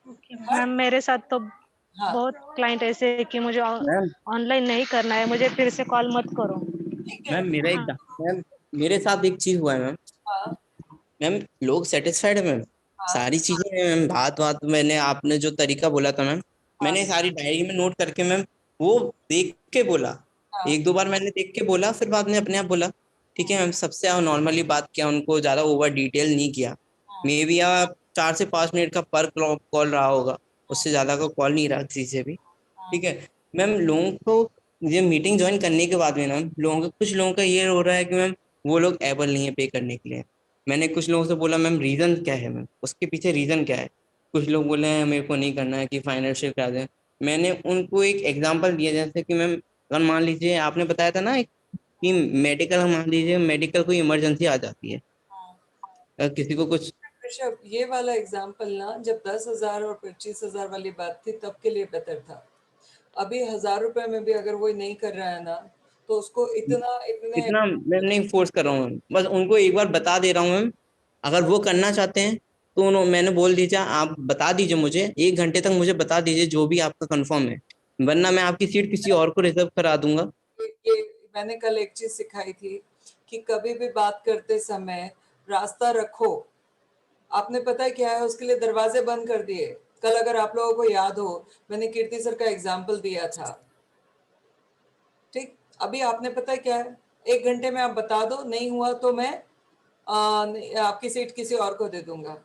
ओके मैम मेरे साथ तो हाँ बहुत क्लाइंट ऐसे है कि मुझे मैम ऑनलाइन नहीं करना है, मुझे फिर से कॉल मत करो। ठीक है। मैम मेरा एक हाँ मैम मेरे साथ एक चीज हुआ है मैम। हाँ मैम लोग सेटिस्फाइड है मैम, हाँ सारी चीजें हैं मैम। बात बात मैंने आपने जो तरीका बोला था मैम, हाँ मैंने सारी डायरी में नोट करके मैम वो देख के बोला। हाँ एक दो बार मैंने देख के बोला, फिर बाद में अपने आप बोला। ठीक है मैम, सबसे नॉर्मली बात किया, उनको ज्यादा ओवर डिटेल नहीं किया। मे बी आप 4 से 5 मिनट का पर कॉल रहा होगा, उससे ज्यादा का कॉल नहीं रहा किसी से भी। ठीक है मैम, लोगों को ये मीटिंग ज्वाइन करने के बाद में ना लोगों का, कुछ लोगों का ये हो रहा है कि मैम वो लोग एबल नहीं है पे करने के लिए। मैंने कुछ लोगों से बोला मैम रीजन क्या है, मैम उसके पीछे रीजन क्या है। कुछ लोग बोले हैं मेरे को नहीं करना है कि फाइनेंशियल करा दें। मैंने उनको एक एग्जांपल दिया, जैसे कि मैम अगर मान लीजिए आपने बताया था ना कि मेडिकल, मान लीजिए मेडिकल कोई इमरजेंसी आ जाती है, अगर किसी को कुछ। ऋषभ, ये वाला एग्जाम्पल ना जब 10,000 और 25,000 वाली बात थी तब के लिए बेहतर था। अभी 1,000 रुपए में भी अगर वो नहीं कर रहा है ना, तो उसको इतना इतने इतना मैं नहीं फोर्स कर रहा हूँ मैम, बस उनको एक बार बता दे रहा हूँ मैम। अगर वो करना चाहते हैं तो मैंने बोल दीजिए, आप बता दीजिए मुझे 1 घंटे तक, मुझे बता दीजिए जो भी आपका कंफर्म है, वरना मैं आपकी सीट किसी और को रिजर्व करा दूंगा। ये मैंने कल एक चीज सिखाई थी कि कभी भी बात करते समय रास्ता रखो। आपने पता है क्या है, उसके लिए दरवाजे बंद कर दिए। कल अगर आप लोगों को याद हो, मैंने कीर्ति सर का एग्जाम्पल दिया था। ठीक, अभी आपने पता है क्या है, 1 घंटे में आप बता दो, नहीं हुआ तो मैं आपकी सीट किसी और को दे दूंगा।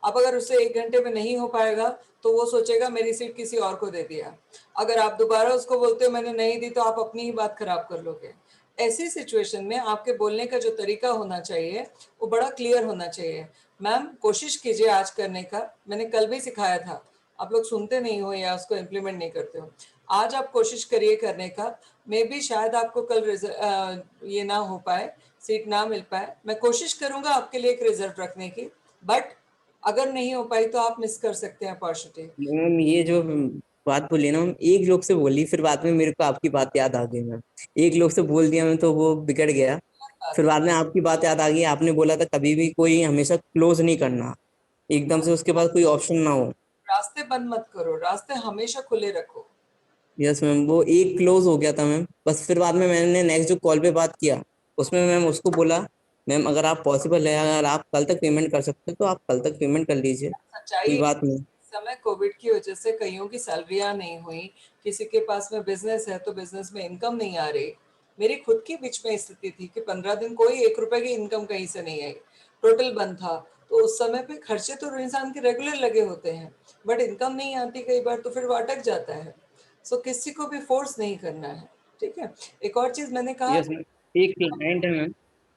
अब अगर उससे 1 घंटे में नहीं हो पाएगा तो वो सोचेगा मेरी सीट किसी और को दे दिया। अगर आप दोबारा उसको बोलते हो मैंने नहीं दी, तो आप अपनी ही बात खराब कर लोगे। ऐसी सिचुएशन में आपके बोलने का जो तरीका होना चाहिए वो बड़ा क्लियर होना चाहिए। मैम कोशिश कीजिए आज करने का, मैंने कल भी सिखाया था, आप लोग सुनते नहीं हो या उसको इम्प्लीमेंट नहीं करते हो। आज आप कोशिश करिए करने का। मे भी शायद आपको कल ये ना हो पाए, सीट ना मिल पाए, मैं कोशिश करूंगा आपके लिए एक रिजर्व रखने की, बट अगर नहीं हो पाई तो आप मिस कर सकते हैं अपॉर्चुनिटी। मैम ये जो बात बोली ना मैम, एक लोग से बोली, फिर बाद में मेरे को आपकी बात याद आ गई मैम। एक लोग से बोल दिया मैं तो वो बिगड़ गया, फिर बाद में आपकी बात याद आ गई। आपने बोला था कभी भी कोई हमेशा क्लोज नहीं करना, एकदम से उसके बाद कोई ऑप्शन ना हो। रास्ते बंद मत करो, रास्ते हमेशा खुले रखो। यस मैम, वो एक क्लोज हो गया था मैम। बस फिर बाद में मैंने नेक्स्ट जो कॉल पे बात किया, उसमें मैम उसको बोला मैम अगर आप पॉसिबल है, अगर आप कल तक पेमेंट कर सकते हो तो आप कल तक पेमेंट कर लीजिए, सच्चाई कोई बात नहीं। समय कोविड की वजह से कईयों की सैलरियां नहीं हुई, किसी के पास में बिजनेस है तो बिजनेस में इनकम नहीं आ रही। मेरी खुद की बीच में स्थिति थी कि 15 दिन कोई 1 रुपए की इनकम कहीं से नहीं आई, टोटल बंद था। तो उस समय पे खर्चे तो इंसान के रेगुलर लगे होते हैं, बट इनकम नहीं आती कई बार, तो फिर वो अटक जाता है। सो किसी को भी फोर्स नहीं करना है, ठीक है। एक और चीज मैंने कहा, यस मैम, एक क्लाइंट है मैम।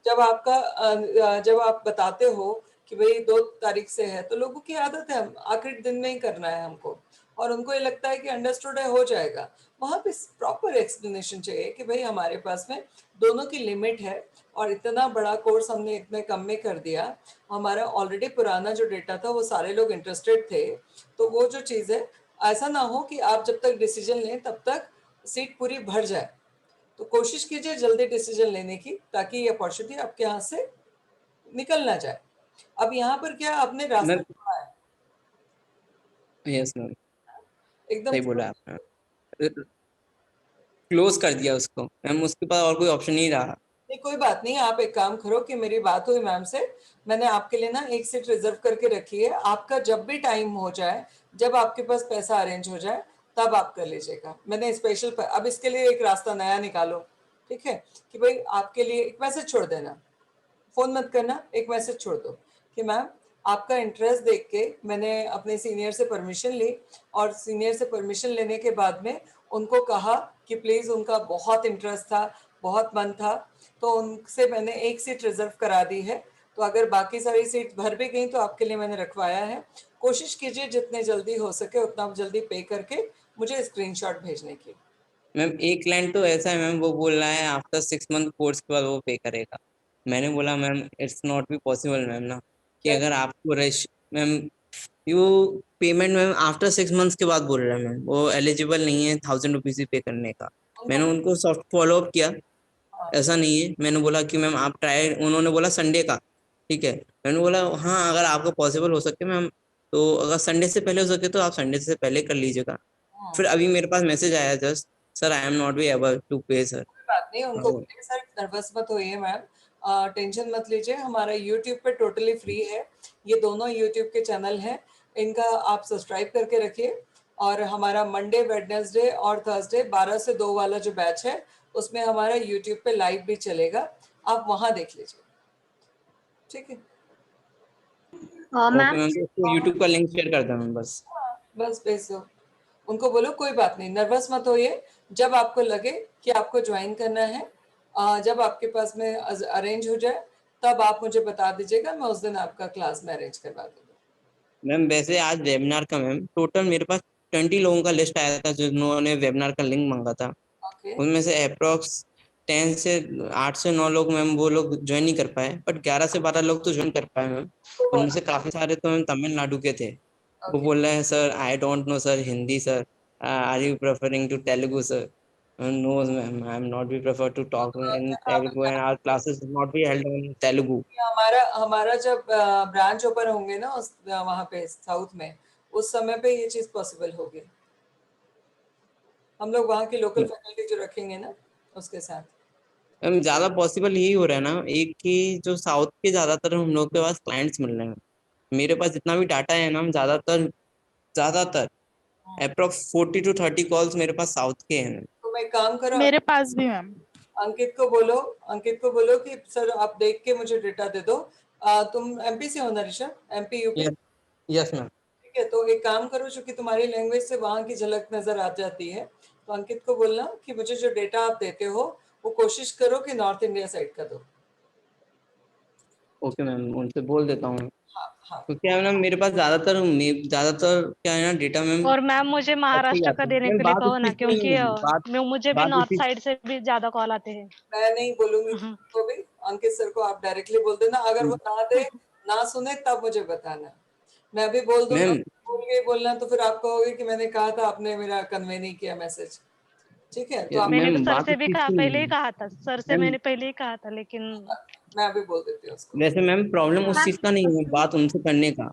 जब जब आप बताते हो कि भाई 2 तारीख से है, तो लोगों की आदत है आखिरी दिन में ही करना है हमको, और उनको ये लगता है कि अंडरस्टूड है, हो जाएगा। वहां पे प्रॉपर एक्सप्लेनेशन चाहिए कि भाई हमारे पास में दोनों की लिमिट है, और इतना बड़ा कोर्स हमने इतने कम में कर दिया। हमारा ऑलरेडी पुराना जो डेटा था वो सारे लोग इंटरेस्टेड थे, तो वो जो चीज़ है, ऐसा ना हो कि आप जब तक डिसीजन लें तब तक सीट पूरी भर जाए। तो कोशिश कीजिए जल्दी डिसीजन लेने की, ताकि ये अपॉर्चुनिटी आपके हाथ से निकल ना जाए। अब यहाँ पर क्या आपने रास्ता मैम चुना है, यस मैम, एकदम सही बोला आपने। क्लोज कर दिया उसको मैम, उसके पास और कोई ऑप्शन नहीं रहा। नहीं कोई बात नहीं, आप एक काम करो कि मेरी बात हुई मैम से, मैंने आपके लिए ना एक सीट रिजर्व करके रखी है, आपका जब भी टाइम हो जाए, जब आपके पास पैसा अरेंज हो जाए तब आप कर लीजिएगा। मैंने स्पेशल अब इसके लिए एक रास्ता नया निकालो, ठीक है, कि भाई आपके लिए एक मैसेज छोड़ देना, फोन मत करना, एक मैसेज छोड़ दो कि मैम आपका इंटरेस्ट देख के मैंने अपने सीनियर से परमिशन ली, और सीनियर से परमिशन लेने के बाद में उनको कहा कि प्लीज, उनका बहुत इंटरेस्ट था, बहुत मन था, तो उनसे मैंने एक सीट रिजर्व करा दी है। तो अगर बाकी सारी सीट भर भी गई तो आपके लिए मैंने रखवाया है। कोशिश कीजिए जितने जल्दी हो सके उतना जल्दी पे करके मुझे स्क्रीनशॉट भेजने की। मैम एक क्लाइंट तो ऐसा है मैम, वो बोल रहा है आफ्टर 6 मंथ कोर्स के बाद वो पे करेगा। मैंने बोला ma'am it's not be possible ma'am ना, कि अगर आपको ma'am you payment ma'am after 6 months के बाद बोल रहा है मैम, वो एलिजिबल नहीं है 1000 रुपीज ही पे करने का। मैंने उनको सॉफ्ट फॉलो अप किया, ऐसा नहीं है, मैंने बोला कि मैम आप ट्राई, उन्होंने बोला संडे का, ठीक है, मैंने बोला हाँ अगर आपको पॉसिबल हो सके मैम, तो अगर संडे से पहले हो सके तो आप संडे से पहले कर लीजिएगा। फिर अभी मेरे पास मैसेज आया just, sir I am not be able to pay sir. बात नहीं, उनको बोलिए सर नर्वस मत होइए मैम, टेंशन मत लीजिए, हमारा यूट्यूब पे टोटली फ्री है, ये दोनों यूट्यूब के चैनल हैं, इनका आप सब्सक्राइब करके रखिए, और हमारा मंडे, वेडनेसडे और थर्सडे 12 से 2 वाला जो बैच है उसमें हमारा यूट्यूब पे लाइव भी चलेगा, आप वहां देख लीजिए, ठीक है। मैम यूट्यूब का लिंक शेयर कर दो मैम, बस भेज दो, उनको बोलो कोई बात नहीं, नर्वस मत होइए, जब आपको लगे कि आपको ज्वाइन करना है, जब आपके पास में अरेंज हो जाए तब आप मुझे बता दीजिएगा, मैं उस दिन आपका क्लास में अरेंज करवा दूंगा। मैम वैसे आज वेबिनार का मैम टोटल मेरे पास 20 लोगों का लिस्ट आया था जिन्होंने वेबिनार का लिंक मांगा था, उनमें से अप्रोक्स 10 से 8 से 9 लोग मैम वो लोग ज्वाइन नहीं कर पाए, बट 11 से 12 लोग तो ज्वाइन कर पाए मैम। उनमें से काफी सारे तो मैम तमिलनाडु के थे। वो बोल रहे हैं sir I don't know sir Hindi sir, are you preferring to Telugu sir? No ma'am, I am not be prefer to talk in Telugu and our classes will not be held in Telugu. हमारा जब branch open होंगे ना उस वहाँ पे south में, उस समय पे ये चीज पॉसिबल होगी, हम लोग वहाँ की लोकल फैकल्टी जो रखेंगे ना उसके साथ। मैम ज्यादा पॉसिबल यही हो रहा है ना, एक कि जो साउथ के ज्यादातर हम लोग के पास क्लाइंट्स मिल रहे हैं, मेरे पास जितना भी डाटा है ना, हम ज्यादातर अप्रोक्स 40 to 30 कॉल्स मेरे पास साउथ के हैं। तो मैं काम करो, मेरे पास भी मैम। अंकित को बोलो कि सर आप देख के मुझे डेटा दे दो। तुम एमपी से हो ना Rishabh? MP UP? Yes ma'am. ठीक है, तो एक काम करो, चूंकि तुम्हारी लैंग्वेज से वहाँ की झलक नजर आ जाती है, तो अंकित को बोलना कि मुझे जो डेटा आप देते हो वो कोशिश करो कि नॉर्थ इंडिया साइड का दो। ओके मैम, उनसे बोल देता हूँ। हाँ। क्योंकि है ना मेरे पास ज्यादातर क्या है ना डेटा मैम। और मैम मुझे महाराष्ट्र का देने के लिए कहो ना, क्योंकि मुझे भी नॉर्थ साइड से भी ज्यादा कॉल आते हैं। मैं नहीं बोलूंगी तो भी, अंकित सर को आप डायरेक्टली बोल देना, अगर वो ना दे, ना सुने तब मुझे बताना, मैं भी बोल दूंगा, भूल गई बोलना तो फिर आप कहोगे कि मैंने कहा था आपने मेरा कन्वे नहीं किया मैसेज, ठीक है। तो मैंने तो सर से भी पहले ही कहा था, सर से मैंने पहले ही कहा था, लेकिन मैं अभी बोल देती हूँ उसको। वैसे मैम प्रॉब्लम उस चीज का नहीं है, बात उनसे करने का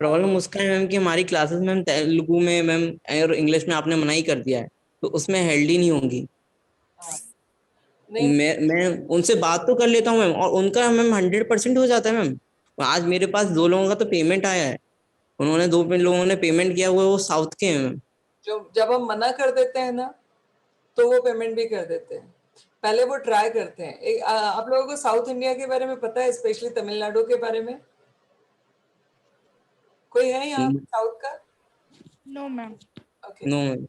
प्रॉब्लम उसका है मैम कि हमारी क्लासेस मैम तेलुगु में मैम और इंग्लिश में आपने मना ही कर दिया है, तो उसमें हेल्ड ही नहीं होंगी। मैं उनसे बात तो कर लेता हूँ मैम, और उनका मैम 100% हो जाता है मैम। आज मेरे पास 2 लोगों का तो पेमेंट आया है, उन्होंने 2 लोगों ने पेमेंट किया हुआ है, वो साउथ के हैं मैम। जब हम मना कर देते हैं ना तो वो पेमेंट भी कर देते हैं, पहले वो ट्राई करते हैं। आप लोगों को साउथ इंडिया के बारे में पता है, स्पेशली तमिलनाडु के बारे में? कोई है यहाँ साउथ का? No ma'am. Okay, no ma'am.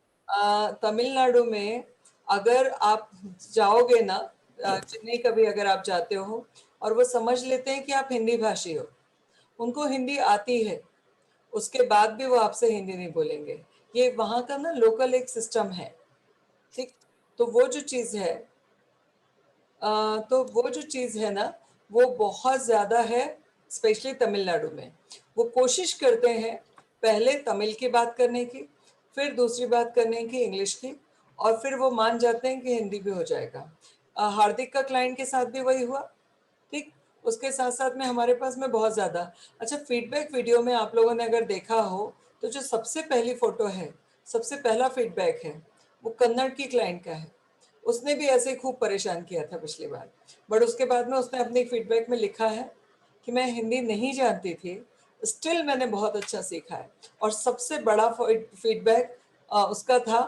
Tamil Nadu में अगर आप जाओगे ना, चेन्नई कभी अगर आप जाते हो और वो समझ लेते हैं कि आप हिंदी भाषी हो, उनको हिंदी आती है, उसके बाद भी वो आपसे हिंदी नहीं बोलेंगे। ये वहाँ का ना लोकल एक सिस्टम है, ठीक। तो वो जो चीज़ है ना, वो बहुत ज़्यादा है, स्पेशली तमिलनाडु में। वो कोशिश करते हैं पहले तमिल की बात करने की, फिर दूसरी बात करने की इंग्लिश की, और फिर वो मान जाते हैं कि हिंदी भी हो जाएगा। हार्दिक का क्लाइंट के साथ भी वही हुआ, ठीक। उसके साथ साथ में हमारे पास में बहुत ज़्यादा अच्छा फीडबैक वीडियो में आप लोगों ने अगर देखा हो तो जो सबसे पहली फोटो है, सबसे पहला फीडबैक है, वो कन्नड़ की क्लाइंट का है। उसने भी ऐसे ही खूब परेशान किया था पिछली बार, बट उसके बाद में उसने अपने फीडबैक में लिखा है कि मैं हिंदी नहीं जानती थी, स्टिल मैंने बहुत अच्छा सीखा है। और सबसे बड़ा फीडबैक उसका था,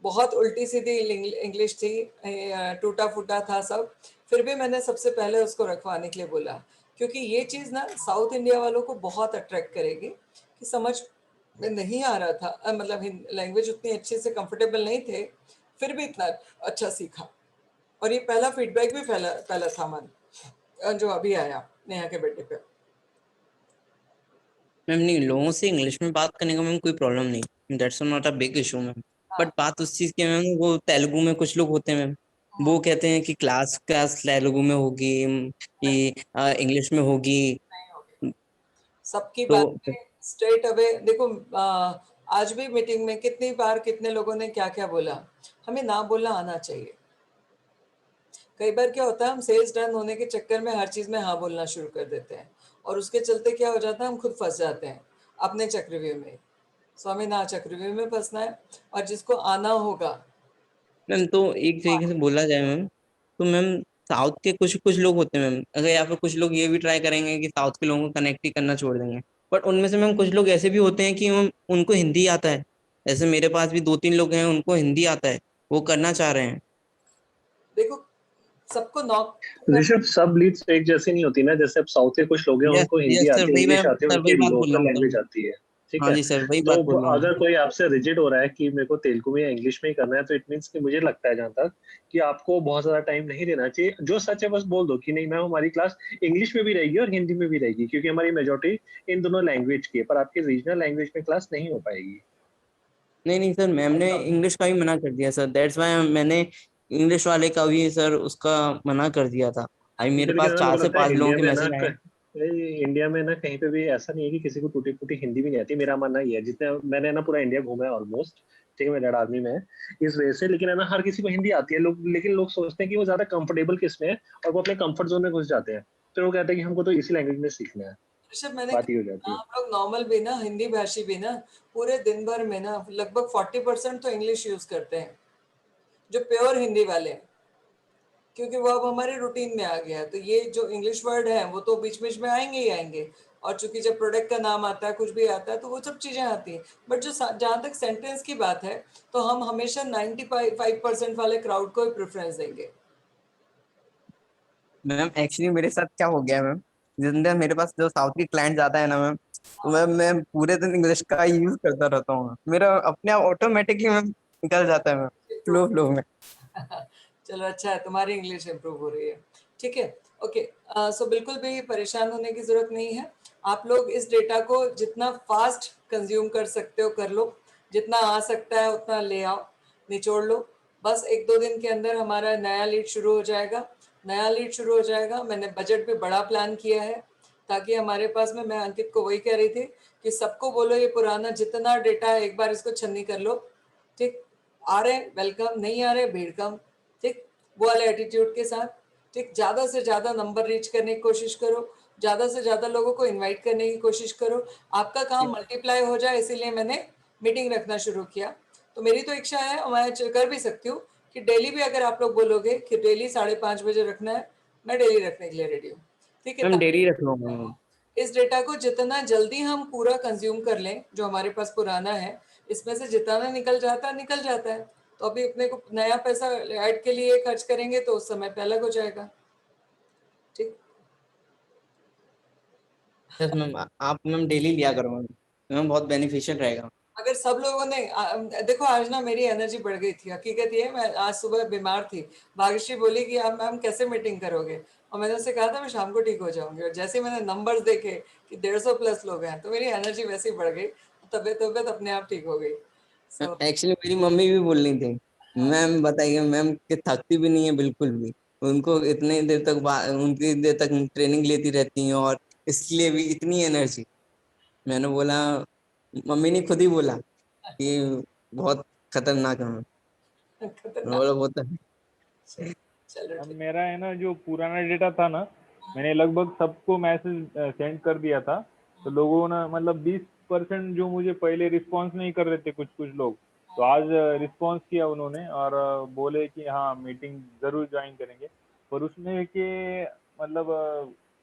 बहुत उल्टी सीधी इंग्लिश थी, टूटा फूटा था सब, फिर भी मैंने सबसे पहले उसको रखवाने के लिए बोला, क्योंकि ये चीज़ ना साउथ इंडिया वालों को बहुत अट्रैक्ट करेगी कि समझ में नहीं आ रहा था, मतलब लैंग्वेज उतनी अच्छे से कंफर्टेबल नहीं थे, फिर भी इतना अच्छा सीखा। और ये पहला फीडबैक भी पहला था मन जो अभी आया नेहा के बेटे पे। मैम नहीं, लोगों से इंग्लिश में बात करने का मैम कोई प्रॉब्लम नहीं, that's not a big issue ma'am. But बात उस चीज की मैम, वो तेलुगु में कुछ लोग होते हैं मैम, वो कहते हैं कि क्लास क्लास तेलुगु में होगी कि इंग्लिश में होगी, सबकी तो बातें स्ट्रेट अवे देखो। आज भी मीटिंग में कितनी बार कितने लोगों ने क्या क्या बोला, हमें ना बोलना आना चाहिए। कई बार क्या होता है, हम सेल्स डन होने के चक्कर में हर चीज में हाँ बोलना शुरू कर देते हैं, और उसके चलते क्या हो जाता है, हम खुद फंस जाते हैं अपने चक्रव्यूह में। सो हमें ना चक्रव्यूह में फंसना है, और जिसको आना होगा। मैम तो एक तरीके से बोला जाए मैम, तो मैम साउथ के कुछ कुछ लोग होते हैं मैम, अगर या फिर कुछ लोग ये भी ट्राई करेंगे कि साउथ के लोगों को कनेक्ट ही करना छोड़ देंगे, बट उनमें से मैम कुछ लोग ऐसे भी होते हैं कि उनको हिंदी आता है। ऐसे मेरे पास भी 2-3 लोग हैं, उनको हिंदी आता है, वो करना चाह रहे हैं। देखो सबको नॉक ऋषभ, सब लीड्स एक जैसी नहीं होती ना, जैसे अब साउथ के कुछ लोग हैं यस उनको हिंदी यस सर, आती है, वही मैं इंग्लिश आती है, सर उनकी वही बात बोल रहा लोकल हूँ लैंग्वेज सर। आती है, ठीक हाँ है। जी सर, वही तो बात बोल रहा हूँ। अगर कोई आपसे रिजिड हो रहा है कि मेरे को तेलुगु में या इंग्लिश में ही करना है, तो इट मीन्स कि मुझे लगता है जहाँ तक कि आपको बहुत ज्यादा टाइम नहीं देना चाहिए। जो सच है बस बोल दो कि नहीं मैम, हमारी क्लास इंग्लिश में भी रहेगी और हिंदी में भी रहेगी, क्योंकि हमारी मेजोरिटी इन दोनों लैंग्वेज की है, पर आपकी रीजनल लैंग्वेज में क्लास नहीं हो पाएगी। नहीं नहीं सर, मैम ने इंग्लिश का भी मना कर दिया सर, दैट्स वाई मैंने इंग्लिश वाले का भी सर उसका मना कर दिया था। अभी मेरे लेकिन पास ना, मेरे चार को से लगता है पांच लोगों इंडिया के में ना मैसेज आए हैं। इंडिया में ना कहीं पे भी ऐसा नहीं है कि किसी को टूटी फूटी हिंदी भी नहीं आती। मेरा मानना ये है, जितने मैंने ना पूरा इंडिया घूमा है ऑलमोस्ट, ठीक है, मेरा डैड आर्मी में है इस वजह से, लेकिन है ना हर किसी को हिंदी आती है। लोग लेकिन लोग सोचते हैं कि वो ज्यादा कंफर्टेबल किस में है, और वो अपने कंफर्ट जोन में घुस जाते हैं, तो वो कहते हैं कि हमको तो इसी लैंग्वेज में सीखना है, ऋषभ, मैंने बात ही हो कहा जाती है। हम लोग नॉर्मल भी ना, हिंदी भाषी भी ना, पूरे दिन भर में ना लगभग 40% तो इंग्लिश यूज करते हैं, जो प्योर हिंदी वाले हैं, क्योंकि वो अब हमारे रूटीन में आ गया है। तो ये जो इंग्लिश वर्ड है वो तो बीच बीच में आएंगे ही आएंगे, और चूंकि जब प्रोडक्ट का नाम आता है, कुछ भी आता है, तो वो सब चीजें आती हैं। बट जो जहाँ तक सेंटेंस की बात है, तो हम हमेशा 95% वाले क्राउड को ही प्रेफरेंस देंगे। मैम एक्चुअली मेरे साथ क्या हो गया मैम, जिंदा मेरे पास जो साउथ की क्लाइंट आता है ना मैम, तो मैं पूरे दिन इंग्लिश का यूज करता रहता हूँ, मेरा अपने आप ऑटोमेटिकली मैम निकल जाता है मैम, फ्लो फ्लो में। चलो अच्छा है, तुम्हारी इंग्लिश इंप्रूव हो रही है, ठीक है। ओके, सो बिल्कुल भी परेशान होने की जरूरत नहीं है। आप लोग इस डेटा को जितना फास्ट कंज्यूम कर सकते हो कर लो, जितना आ सकता है उतना ले आओ, निचोड़ लो। बस 1-2 दिन के अंदर हमारा नया लीड शुरू हो जाएगा। नया लीड शुरू हो जाएगा, मैंने बजट भी बड़ा प्लान किया है, ताकि हमारे पास में, मैं अंकित को वही कह रही थी कि सबको बोलो ये पुराना जितना डेटा है एक बार इसको छन्नी कर लो, ठीक। आ रहे वेलकम, नहीं आ रहे भीड़ कम, ठीक, वो वाले एटीट्यूड के साथ, ठीक। ज्यादा से ज्यादा नंबर रीच करने की कोशिश करो, ज्यादा से ज्यादा लोगों को इनवाइट करने की कोशिश करो। आपका काम मल्टीप्लाई हो जाए, इसीलिए मैंने मीटिंग रखना शुरू किया। तो मेरी तो इच्छा है, और मैं कर भी सकती हूँ कि डेली भी अगर आप लोग बोलोगे कि डेली 5:30 बजे रखना है, मैं डेली रखने के लिए रेडी हूँ, ठीक है। मैम डेली रख लूंगा मैम। इस डेटा को जितना जल्दी हम पूरा कंज्यूम कर लें, जो हमारे पास पुराना है, इसमें से जितना निकल जाता है निकल जाता है। तो अभी अपने को नया पैसा ऐड के लिए खर्च करेंगे तो उस समय पे अलग हो जाएगा, ठीक। यस मैम, आप मैम डेली लिया करो मैम, मैम बहुत बेनिफिशियल रहेगा। अगर सब लोगों ने देखो, आज ना मेरी एनर्जी बढ़ गई थी, हकीकत ये है, मैं आज सुबह बीमार थी। भाग्यश्री बोली कि आप मैम कैसे मीटिंग करोगे, और मैंने उससे कहा था मैं शाम को ठीक हो जाऊंगी, और जैसे ही मैंने नंबर्स देखे कि 150+ लोग हैं, तो मेरी एनर्जी वैसे ही बढ़ गई, तबियत अपने आप ठीक हो गई। सो एक्चुअली मेरी मम्मी भी बोल रही थी, मैम बताइए मैम कि थकती भी नहीं है बिल्कुल भी, उनको इतने देर तक उनकी देर तक ट्रेनिंग लेती रहती हैं और इसके लिए भी इतनी एनर्जी। मैंने बोला, मम्मी ने खुद ही बोला कि बहुत खतरनाक है। मैंने खतरनाक। बोला वो तो है। चलो अब ठीक। मेरा है ना, जो पुराना डेटा था ना, मैंने लगभग सबको मैसेज सेंड कर दिया था। तो लोगों ने मतलब 20% जो मुझे पहले रिस्पॉन्स नहीं कर रहे थे कुछ कुछ लोग, तो आज रिस्पॉन्स किया उन्होंने और बोले कि हाँ मीटिंग जरूर ज्वाइन करेंगे। पर उसमें कि मतलब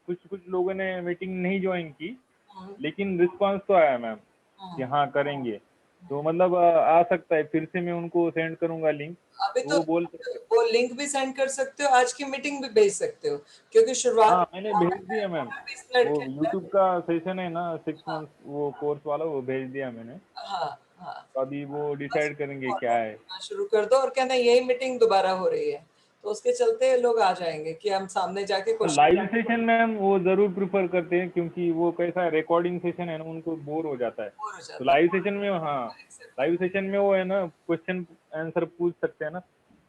कुछ कुछ लोगों ने मीटिंग नहीं ज्वाइन की, लेकिन रिस्पॉन्स तो आया मैम कि हाँ करेंगे। तो मतलब आ सकता है, फिर से मैं उनको सेंड करूंगा लिंक, अभी तो तो वो बोल सकते। वो लिंक भी सेंड कर सकते हो, आज की मीटिंग भी भेज सकते हो, क्योंकि शुरुआत हाँ मैंने भेज दिया मैम, 20 वो लड़के हैं। यूट्यूब का सेशन है ना 6 मंथ वो कोर्स वाला, वो भेज दिया मैंने। हाँ हाँ, तो अभी वो बस डिसाइड करेंगे क्या फॉरवर्ड है। करना शुरू कर दो और कहना यही मीटिंग दोबारा हो रही है, तो उसके चलते लोग आ जाएंगे कि हम सामने जाके लाइव क्वेश्चन सेशन मैम वो जरूर प्रिफर करते हैं, क्योंकि वो कैसा रिकॉर्डिंग सेशन है ना, उनको बोर हो जाता है। बोर हो तो जाता लाइव सेशन में हाँ, लाइव सेशन में वो है ना क्वेश्चन आंसर पूछ सकते हैं ना,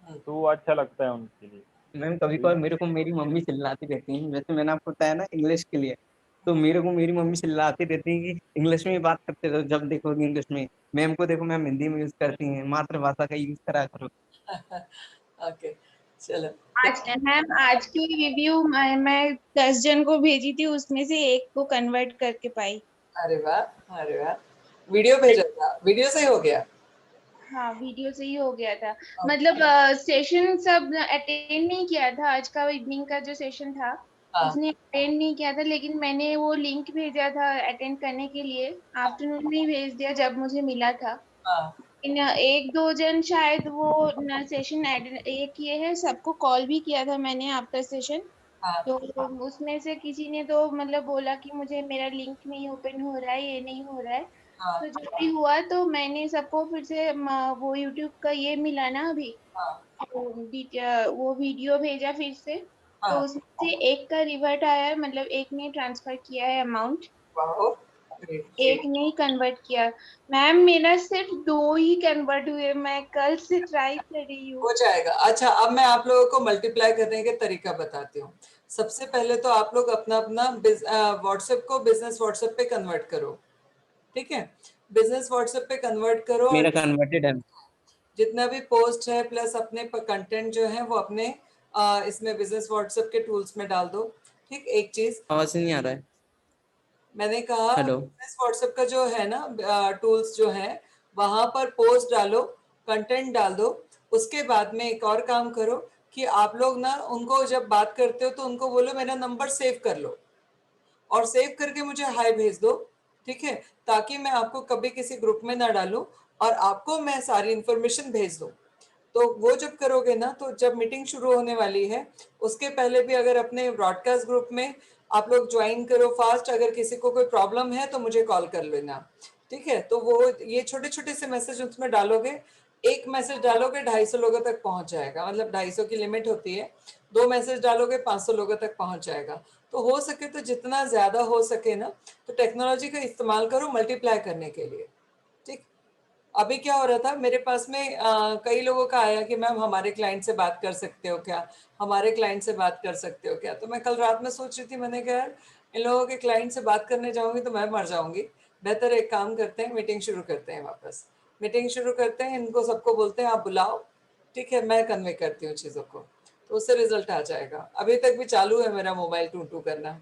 है। तो वो अच्छा लगता है उनके लिए। मैम कभी कभार मेरे को मेरी मम्मी चिल्लाती रहती है, जैसे मैंने आपको बताया ना इंग्लिश के लिए, तो मेरे को मेरी मम्मी चिल्लाती रहती है कि इंग्लिश में ही बात करते रहो, जब देखोगे इंग्लिश में। मैम को देखो मैम हिंदी में यूज करती हैं, मातृभाषा का यूज करा करो। ओके, चलो। आज मैम आज की रिव्यू मैं 10 जन को भेजी थी, उसमें से एक को कन्वर्ट करके पाई। अरे वाह, अरे वाह, वीडियो भेजा था, वीडियो से ही हो गया। हाँ वीडियो से ही हो गया था। मतलब सेशन सब अटेंड नहीं किया था, आज का इवनिंग का जो सेशन था हाँ उसने अटेंड नहीं किया था, लेकिन मैंने वो लिंक भेजा था अटेंड करने के लिए, आफ्टरनून में ही भेज दिया जब मुझे मिला था। हाँ इन एक दो जन शायद वो सेशन ये किए हैं, सबको कॉल भी किया था मैंने आफ्टर सेशन। हाँ तो उसमें से किसी ने तो मतलब बोला कि मुझे मेरा लिंक नहीं ओपन हो रहा है, ये नहीं हो रहा है। हाँ तो जो भी हुआ तो मैंने सबको फिर से वो यूट्यूब का ये मिला ना अभी, हाँ वो वीडियो भेजा फिर से। तो हाँ, उसमें से एक का रिवर्ट आया है, मतलब एक ने ट्रांसफर किया है अमाउंट, वाह, ग्रेट। एक ने कन्वर्ट किया। मैम मेरा सिर्फ 2 ही कन्वर्ट हुए, मैं कल से ट्राई कर रही हूँ। हो जाएगा। अच्छा, अब मैं आप लोगों को मल्टीप्लाई करने के तरीका बताती हूँ। सबसे पहले तो आप लोग अपना अपना व्हाट्सएप को बिजनेस व्हाट्सएप पे कन्वर्ट करो, ठीक है? बिजनेस व्हाट्सएप पे कन्वर्ट करो और मेरा कन्वर्टेड है। जितना भी पोस्ट है प्लस अपने कंटेंट जो है वो अपने इसमें बिजनेस व्हाट्सएप के टूल्स में डाल दो। ठीक, एक चीज आवाज नहीं आ रहा है। मैंने कहा, हेलो। बिजनेस व्हाट्सएप का जो है ना टूल्स जो है, वहां पर पोस्ट डालो, कंटेंट डाल दो। उसके बाद में एक और काम करो कि आप लोग ना उनको जब बात करते हो तो उनको बोलो मेरा नंबर सेव कर लो और सेव करके मुझे हाय भेज दो, ठीक है? ताकि मैं आपको कभी किसी ग्रुप में ना डालूं और आपको मैं सारी इंफॉर्मेशन भेज दूं। तो वो जब करोगे ना, तो जब मीटिंग शुरू होने वाली है उसके पहले भी अगर अपने ब्रॉडकास्ट ग्रुप में आप लोग ज्वाइन करो फास्ट। अगर किसी को कोई प्रॉब्लम है तो मुझे कॉल कर लेना, ठीक है? तो वो ये छोटे छोटे से मैसेज उसमें डालोगे, एक मैसेज डालोगे 250 लोगों तक पहुंच जाएगा, मतलब 250 की लिमिट होती है। 2 मैसेज डालोगे 500 लोगों तक पहुंच जाएगा। तो हो सके तो जितना ज्यादा हो सके ना, तो टेक्नोलॉजी का इस्तेमाल करो मल्टीप्लाई करने के लिए, ठीक? अभी क्या हो रहा था मेरे पास में कई लोगों का आया कि मैम हमारे क्लाइंट से बात कर सकते हो क्या, हमारे क्लाइंट से बात कर सकते हो क्या? तो मैं कल रात में सोच रही थी, मैंने कहा यार इन लोगों के क्लाइंट से बात करने जाऊंगी तो मैं मर जाऊंगी। बेहतर एक काम करते हैं, मीटिंग शुरू करते हैं, वापस मीटिंग शुरू करते हैं, इनको सबको बोलते हैं आप बुलाओ, ठीक है? मैं कन्वे करती हूँ चीज़ों को, तो उससे रिजल्ट आ जाएगा। अभी तक भी चालू है मेरा मोबाइल टू करना।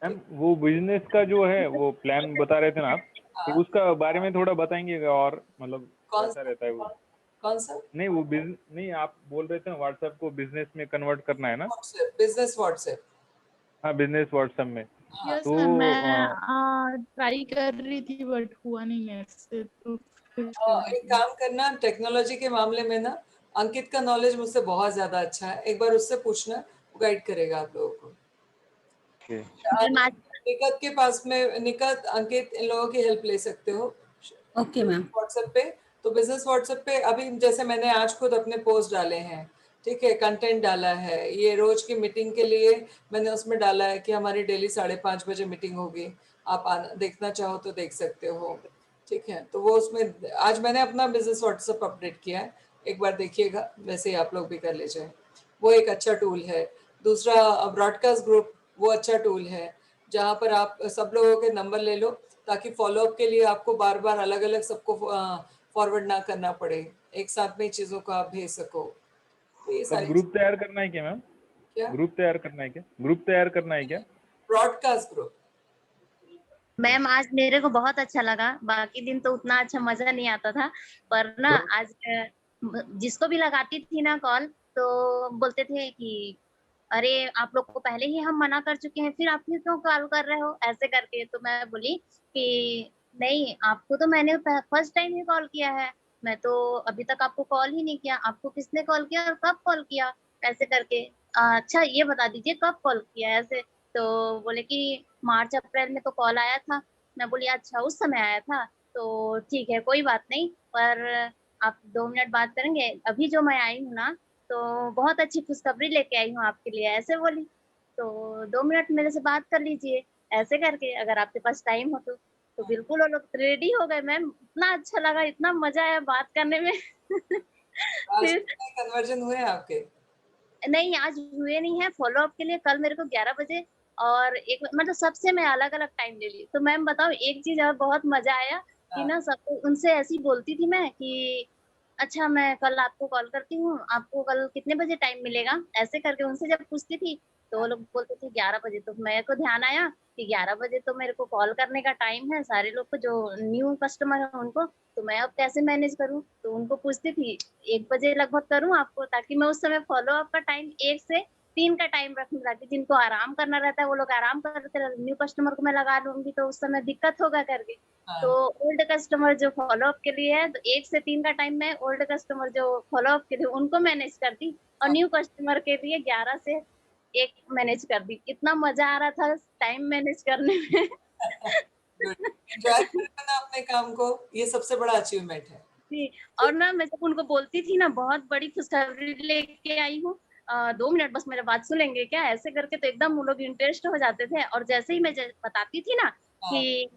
मैम वो बिजनेस का जो है वो प्लान बता रहे थे ना आप, तो हाँ, उसका बारे में थोड़ा बताएंगे और मतलब कौन कैसा रहता है वो? कौन सा? नहीं वो बिजनेस नहीं, आप बोल रहे थे ना व्हाट्सएप को बिजनेस में कन्वर्ट करना है ना? WhatsApp, business WhatsApp. हाँ बिजनेस व्हाट्सएप में। हाँ, यस तो मैम, मैं ट्राई कर रही थी बट हुआ नहीं मेरे से, तो फिर छोड़ एक दी। काम करना, टेक्नोलॉजी के मामले में ना अंकित का नॉलेज मुझसे बहुत ज्यादा अच्छा है, एक बार उससे पूछना, वो गाइड करेगा आप लोगों को। मैम आज निकत के पास में, निकत अंकित इन लोगों की हेल्प ले सकते हो ओके मैम। व्हाट्सएप पे। तो बिजनेस व्हाट्सएप पे अभी जैसे मैंने आज खुद अपने पोस्ट डाले हैं, ठीक है? कंटेंट डाला है, ये रोज की मीटिंग के लिए मैंने उसमें डाला है कि हमारी डेली 5:30 बजे मीटिंग होगी, आप देखना चाहो तो देख सकते हो, ठीक है? तो वो उसमें आज मैंने अपना बिजनेस व्हाट्सएप अपडेट किया है, एक बार देखिएगा, वैसे ही आप लोग भी कर लीजिए। वो एक अच्छा टूल है। दूसरा ब्रॉडकास्ट ग्रुप, वो अच्छा टूल है जहाँ पर आप सब लोगों के नंबर ले लो ताकि फॉलोअप के लिए आपको बार बार अलग अलग सबको फॉरवर्ड ना करना पड़े, एक साथ में चीज़ों को आप भेज सको। तो ये तब सारी ग्रुप तैयार करना है क्या मैम? क्या? ग्रुप तैयार करना है क्या? ग्रुप तैयार करना है क्या? Broadcast group. मैम आज मेरे को बहुत अच्छा लगा, बाकी दिन तो उतना अच्छा मजा नहीं आता था, पर ना आज जिसको भी लगाती थी ना कॉल तो बोलते थे कि अरे आप लोग को पहले ही हम मना कर चुके हैं, फिर आप फिर क्यों कॉल कर रहे हो ऐसे करके। तो मैं बोली कि नहीं, आपको तो मैंने फर्स्ट टाइम ही कॉल किया है, मैं तो अभी तक आपको कॉल ही नहीं किया, आपको किसने कॉल किया और कब कॉल किया ऐसे करके। अच्छा ये बता दीजिए कब कॉल किया ऐसे। तो बोले कि मार्च अप्रैल में तो कॉल आया था। मैं बोली अच्छा उस समय आया था, तो ठीक है कोई बात नहीं, पर आप 2 मिनट बात करेंगे, अभी जो मैं आई हूँ ना तो बहुत अच्छी खुशखबरी लेके आई हूँ आपके लिए ऐसे बोली। तो 2 मिनट मेरे से बात कर लीजिए ऐसे करके, अगर आपके पास टाइम हो तो बिल्कुल वो लोग रेडी हो गए मैम। इतना अच्छा लगा, इतना मजा आया बात करने में। आज फिर कितने कन्वर्जन हुए आपके? नहीं आज हुए नहीं है, फॉलो अप के लिए कल मेरे को 11 बजे और एक मतलब सबसे मैं अलग अलग टाइम ले ली। तो मैम बताओ एक चीज और बहुत मजा आया कि ना सब उनसे ऐसी बोलती थी मैं कि अच्छा मैं कल आपको कॉल करती हूँ, आपको कल कितने बजे टाइम मिलेगा ऐसे करके उनसे जब पूछती थी तो वो लोग बोलते थे 11 बजे। तो मेरे को ध्यान आया कि 11 बजे तो मेरे को कॉल करने का टाइम है सारे लोग को, जो न्यू कस्टमर है उनको, तो मैं अब कैसे मैनेज करूँ। तो उनको पूछती थी 1 बजे लगभग करूँ आपको, ताकि मैं उस समय फॉलो अप का टाइम 1 से 3 का टाइम रखूँ, ताकि जिनको आराम करना रहता है वो लोग आराम करते रहते, न्यू कस्टमर को मैं लगा लूंगी तो उस समय दिक्कत होगा करके। तो ओल्ड कस्टमर जो फॉलो अप के लिए है तो 1 से 3 का टाइम मैं ओल्ड कस्टमर जो फॉलो अप के लिए उनको मैनेज करती, और न्यू कस्टमर के लिए 11 से 1 मैनेज कर दी। इतना मजा आ रहा था टाइम मैनेज करने में। एंजॉय करना ना अपने काम को, ये सबसे बड़ा अचीवमेंट है। जी, और ना मैं जब उनको बोलती थी ना बहुत बड़ी खुशखबरी लेके आई हूँ, 2 मिनट बस मेरा बात सुनेंगे क्या ऐसे करके, तो एकदम वो लोग इंटरेस्ट हो जाते थे। और जैसे ही मैं बताती थी ना कि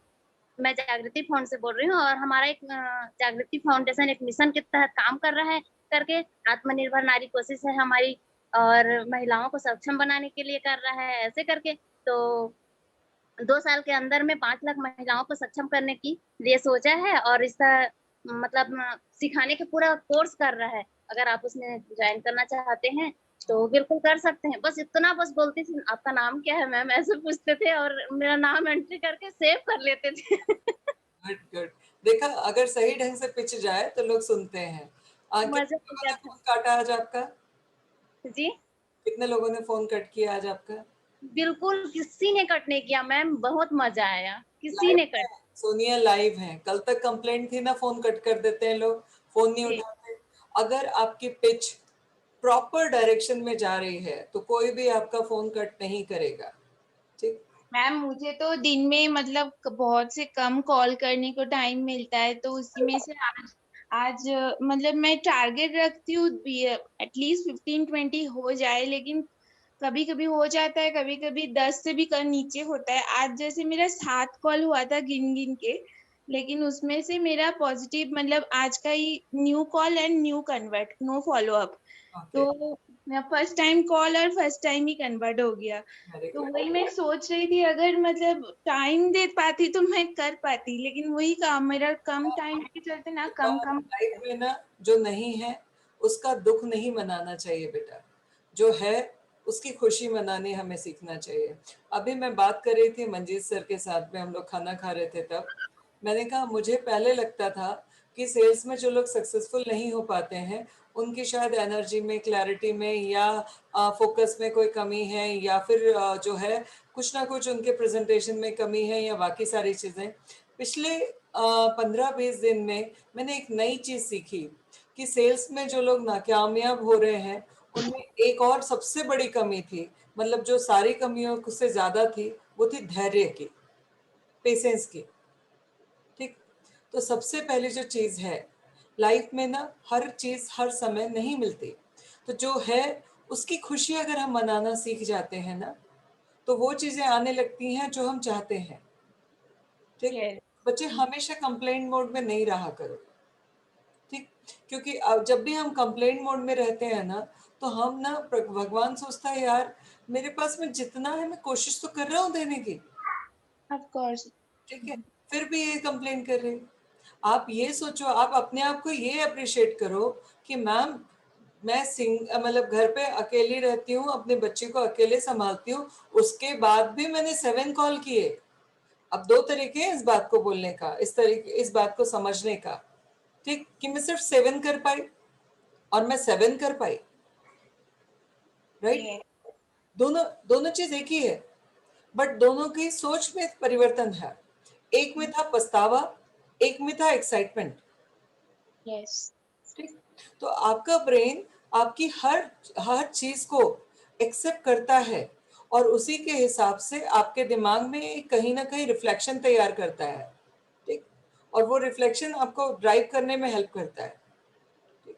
मैं जागृति फाउंड से बोल रही हूँ और हमारा एक जागृति फाउंडेशन एक मिशन के तहत काम कर रहा है करके, आत्मनिर्भर नारी कोशिश है हमारी और महिलाओं को सक्षम बनाने के लिए कर रहा है ऐसे करके। तो 2 साल के अंदर में 5 लाख महिलाओं को सक्षम करने की लिए सोचा है और इसका मतलब सिखाने का पूरा कोर्स कर रहा है। अगर आप उसमें ज्वाइन करना चाहते हैं तो बिल्कुल कर सकते हैं। बस इतना बस बोलती थी आपका नाम क्या है मैम ऐसे पूछते थे और मेरा नाम एंट्री करके सेव कर लेते थे। Good good. देखा अगर सही ढंग से पिच जाए तो लोग सुनते हैं। मजा कितने आ लोगों ने गया फोन काटा आज आपका? था जी। कितने लोगों ने फोन कट किया आज आपका? बिल्कुल किसी ने कट नहीं किया मैम, बहुत मजा आया, किसी लाइव ने है, कट। सोनिया लाइव है। कल तक कंप्लेंट थी ना, फोन कट कर देते हैं लोग, फोन नहीं जी। उठाते। अगर आपकी पिच प्रॉपर डायरेक्शन में जा रही है तो कोई भी आपका फोन कट नहीं करेगा। ठीक मैम मुझे तो दिन में मतलब बहुत से कम कॉल करने को टाइम मिलता है, तो उसी में से आज मतलब मैं टारगेट रखती हूँ एटलीस्ट 15-20 हो जाए, लेकिन कभी कभी हो जाता है, कभी कभी 10 से भी नीचे होता है। आज जैसे मेरा 7 कॉल हुआ था गिन गिन के, लेकिन उसमें से मेरा पॉजिटिव मतलब आज का ही new call and new convert, no follow up. तो फर्स्ट टाइम कॉल और फर्स्ट टाइम ही कन्वर्ट हो गया। तो वही मैं सोच रही थी अगर मतलब टाइम दे पाती तो मैं कर पाती, लेकिन वही काम मेरा कम टाइम के चलते ना कम लाइफ में ना जो नहीं है उसका दुख नहीं मनाना चाहिए बेटा, जो है उसकी खुशी मनानी हमें सीखना चाहिए। अभी मैं बात कर रही थी मंजीत सर के साथ में, हम लोग खाना खा रहे थे, तब मैंने कहा मुझे पहले लगता था कि सेल्स में जो लोग सक्सेसफुल नहीं हो पाते हैं उनकी शायद एनर्जी में, क्लैरिटी में या फोकस में कोई कमी है, या फिर जो है कुछ ना कुछ उनके प्रेजेंटेशन में कमी है, या बाकी सारी चीज़ें। पिछले 15-20 दिन में मैंने एक नई चीज़ सीखी कि सेल्स में जो लोग नाकामयाब हो रहे हैं उनमें एक और सबसे बड़ी कमी थी, मतलब जो सारी कमियों से ज़्यादा थी, वो थी धैर्य की, पेशेंस की। ठीक, तो सबसे पहली जो चीज़ है लाइफ में ना, हर चीज़ हर समय नहीं मिलती, तो जो है उसकी खुशी अगर हम मनाना सीख जाते हैं ना तो वो चीज़ें आने लगती हैं जो हम चाहते हैं। ठीक, बच्चे हमेशा कंप्लेंट मोड में नहीं रहा करो। ठीक, क्योंकि अब जब भी हम कंप्लेंट मोड में रहते हैं ना तो हम ना, भगवान सोचता है यार मेरे पास में जितना है मैं कोशिश तो कर रहा हूँ देने की, ऑफ कोर्स, ठीक है, फिर भी ये कंप्लेन कर रहे। आप ये सोचो, आप अपने आप को ये अप्रिशिएट करो कि मैम मैं मतलब घर पे अकेली रहती हूँ, अपने बच्चे को अकेले संभालती हूँ, उसके बाद भी मैंने 7 कॉल किए, अब दो तरीके हैं इस बात को बोलने का, इस बात को समझने का, ठीक, कि मैं सिर्फ 7 कर पाई और मैं 7 कर पाई, राइट? दोनों चीज एक ही है, बट दोनों की सोच में परिवर्तन है। एक में था पछतावा, एक में था एक्साइटमेंट। यस, ठीक, तो आपका ब्रेन आपकी हर चीज को एक्सेप्ट करता है और उसी के हिसाब से आपके दिमाग में कहीं ना कहीं रिफ्लेक्शन तैयार करता है, ठीक, और वो रिफ्लेक्शन आपको ड्राइव करने में हेल्प करता है। ठीक?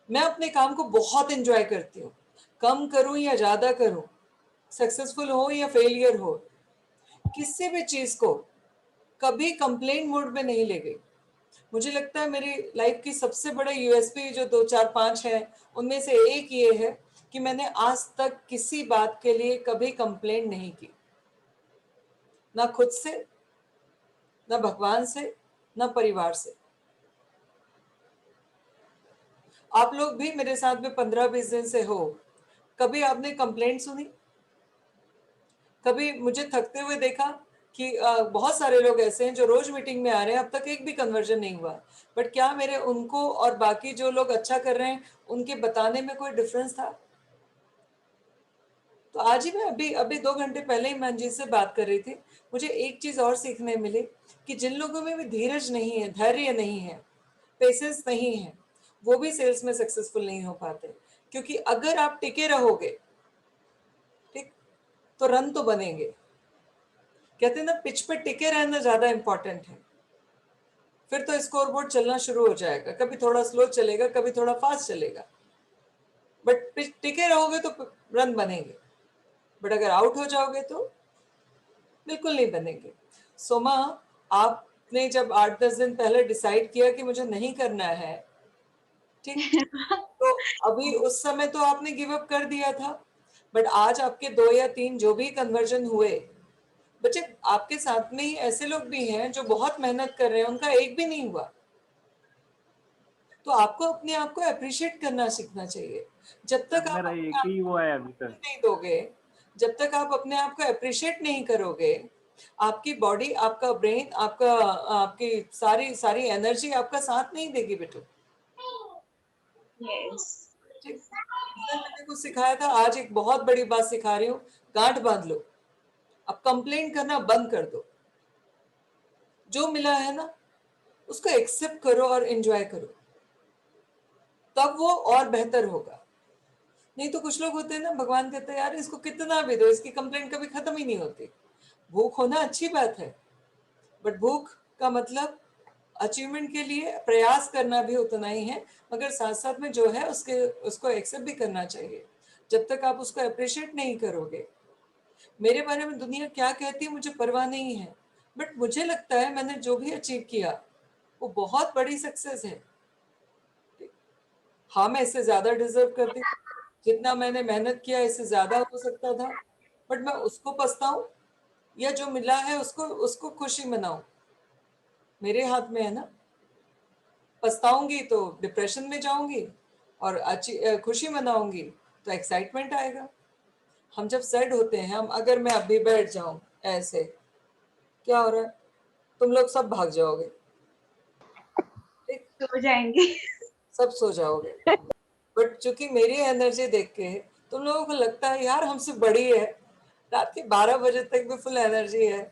मैं अपने काम को बहुत एंजॉय करती हूँ, कम करूं या ज्यादा करूं, सक्सेसफुल हो या फेलियर हो, किसी भी चीज को कभी कंप्लेंट मोड में नहीं ले गई। मुझे लगता है मेरी लाइफ की सबसे बड़ा यूएसपी जो 2 4 5 है उनमें से एक ये है कि मैंने आज तक किसी बात के लिए कभी कंप्लेंट नहीं की, ना खुद से, ना भगवान से, ना परिवार से। आप लोग भी मेरे साथ में 15-20 दिन से हो, कभी आपने कंप्लेंट सुनी? कभी मुझे थकते हुए देखा कि बहुत सारे लोग ऐसे हैं जो रोज मीटिंग में आ रहे हैं, अब तक एक भी कन्वर्जन नहीं हुआ, बट क्या मेरे उनको और बाकी जो लोग अच्छा कर रहे हैं उनके बताने में कोई डिफरेंस था? तो आज ही मैं अभी 2 घंटे पहले ही मंजीत से बात कर रही थी, मुझे एक चीज और सीखने मिली कि जिन लोगों में भी धीरज नहीं है, धैर्य नहीं है, पेशेंस नहीं है, वो भी सेल्स में सक्सेसफुल नहीं हो पाते। क्योंकि अगर आप टिके रहोगे, ठीक, तो रन तो बनेंगे। कहते हैं ना, पिच पे टिके रहना ज्यादा इंपॉर्टेंट है। फिर तो स्कोरबोर्ड चलना शुरू हो जाएगा, कभी थोड़ा स्लो चलेगा, कभी थोड़ा फास्ट चलेगा, बट टिके रहोगे तो रन बनेंगे। बट अगर आउट हो जाओगे तो बिल्कुल नहीं बनेंगे। सोमा, आपने जब 8-10 दिन पहले डिसाइड किया कि मुझे नहीं करना है, ठीक, तो अभी उस समय तो आपने गिव अप कर दिया था, बट आज आपके 2 या 3 जो भी कन्वर्जन हुए, बच्चे आपके साथ में ही ऐसे लोग भी हैं जो बहुत मेहनत कर रहे हैं, उनका एक भी नहीं हुआ। तो आपको अपने आप को अप्रिशिएट करना सीखना चाहिए। जब तक आप मेरा एक ही हुआ है अभी तक। नहीं दोगे, जब तक आप अपने आप को अप्रिशिएट नहीं करोगे, आपकी बॉडी, आपका ब्रेन, आपकी सारी एनर्जी आपका साथ नहीं देगी बेटू। यस, मैंने कुछ सिखाया था, आज एक बहुत बड़ी बात सिखा रही हूँ, गांठ बांध लो। अब कंप्लेंट करना बंद कर दो, जो मिला है ना उसको एक्सेप्ट करो और एंजॉय करो, तब वो और बेहतर होगा। नहीं तो कुछ लोग होते हैं ना, भगवान कहते हैं यार इसको कितना भी दो, इसकी कंप्लेंट कभी खत्म ही नहीं होती। भूख होना अच्छी बात है, बट भूख का मतलब अचीवमेंट के लिए प्रयास करना भी उतना ही है, मगर साथ साथ में जो है उसको एक्सेप्ट भी करना चाहिए। जब तक आप उसको अप्रिशिएट नहीं करोगे, मेरे बारे में दुनिया क्या कहती है मुझे परवाह नहीं है, बट मुझे लगता है मैंने जो भी अचीव किया वो बहुत बड़ी सक्सेस है। हाँ, मैं इससे ज्यादा डिजर्व करती हूँ, जितना मैंने मेहनत किया इससे ज्यादा हो सकता था, बट मैं उसको पछताऊं या जो मिला है उसको खुशी मनाऊं, मेरे हाथ में है ना। पछताऊंगी तो डिप्रेशन में जाऊंगी, और खुशी मनाऊंगी तो एक्साइटमेंट आएगा। हम जब सैड होते हैं, अगर मैं अभी बैठ जाऊं ऐसे, क्या हो रहा है, तुम लोग सब भाग जाओगे, सो जाएंगे, सब सो जाओगे, बट चूंकि मेरी एनर्जी देख के तुम लोगों को लगता है यार हमसे बड़ी है, रात के 12 बजे तक भी फुल एनर्जी है,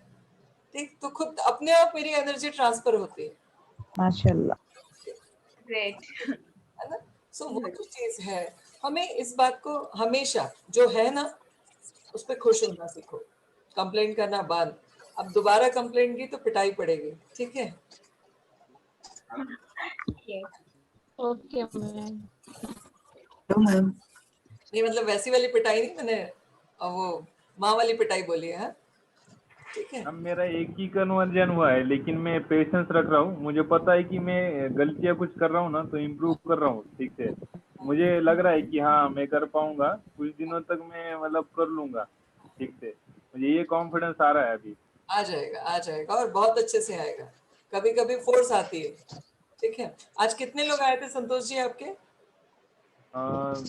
ठीक, तो खुद अपने आप मेरी एनर्जी ट्रांसफर होती है। माशाल्लाह। ग्रेट, है ना। सो वो जो चीज है, हमें इस बात को हमेशा जो है ना उस पर खुश होना सीखो, कंप्लेंट करना बंद। अब दोबारा कंप्लेंट की तो पिटाई पड़ेगी, ठीक है। Okay ma'am. नहीं मतलब वैसी वाली पिटाई नहीं, मैंने वो माँ वाली पिटाई बोली है, ठीक है। अब मेरा एक ही कन्वर्जन हुआ है, लेकिन मैं पेशेंस रख रहा हूँ। मुझे पता है कि मैं गलतियाँ कुछ कर रहा हूँ ना, तो इम्प्रूव कर रहा हूँ ठीक से। मुझे लग रहा है कि हाँ मैं कर पाऊंगा, कुछ दिनों तक मैं मतलब कर लूंगा ठीक से। मुझे ये कॉन्फिडेंस आ रहा है अभी। आ जाएगा और बहुत अच्छे से आएगा। कभी कभी फोर्स आती है, ठीक है। आज कितने लोग आए थे संतोष जी आपके?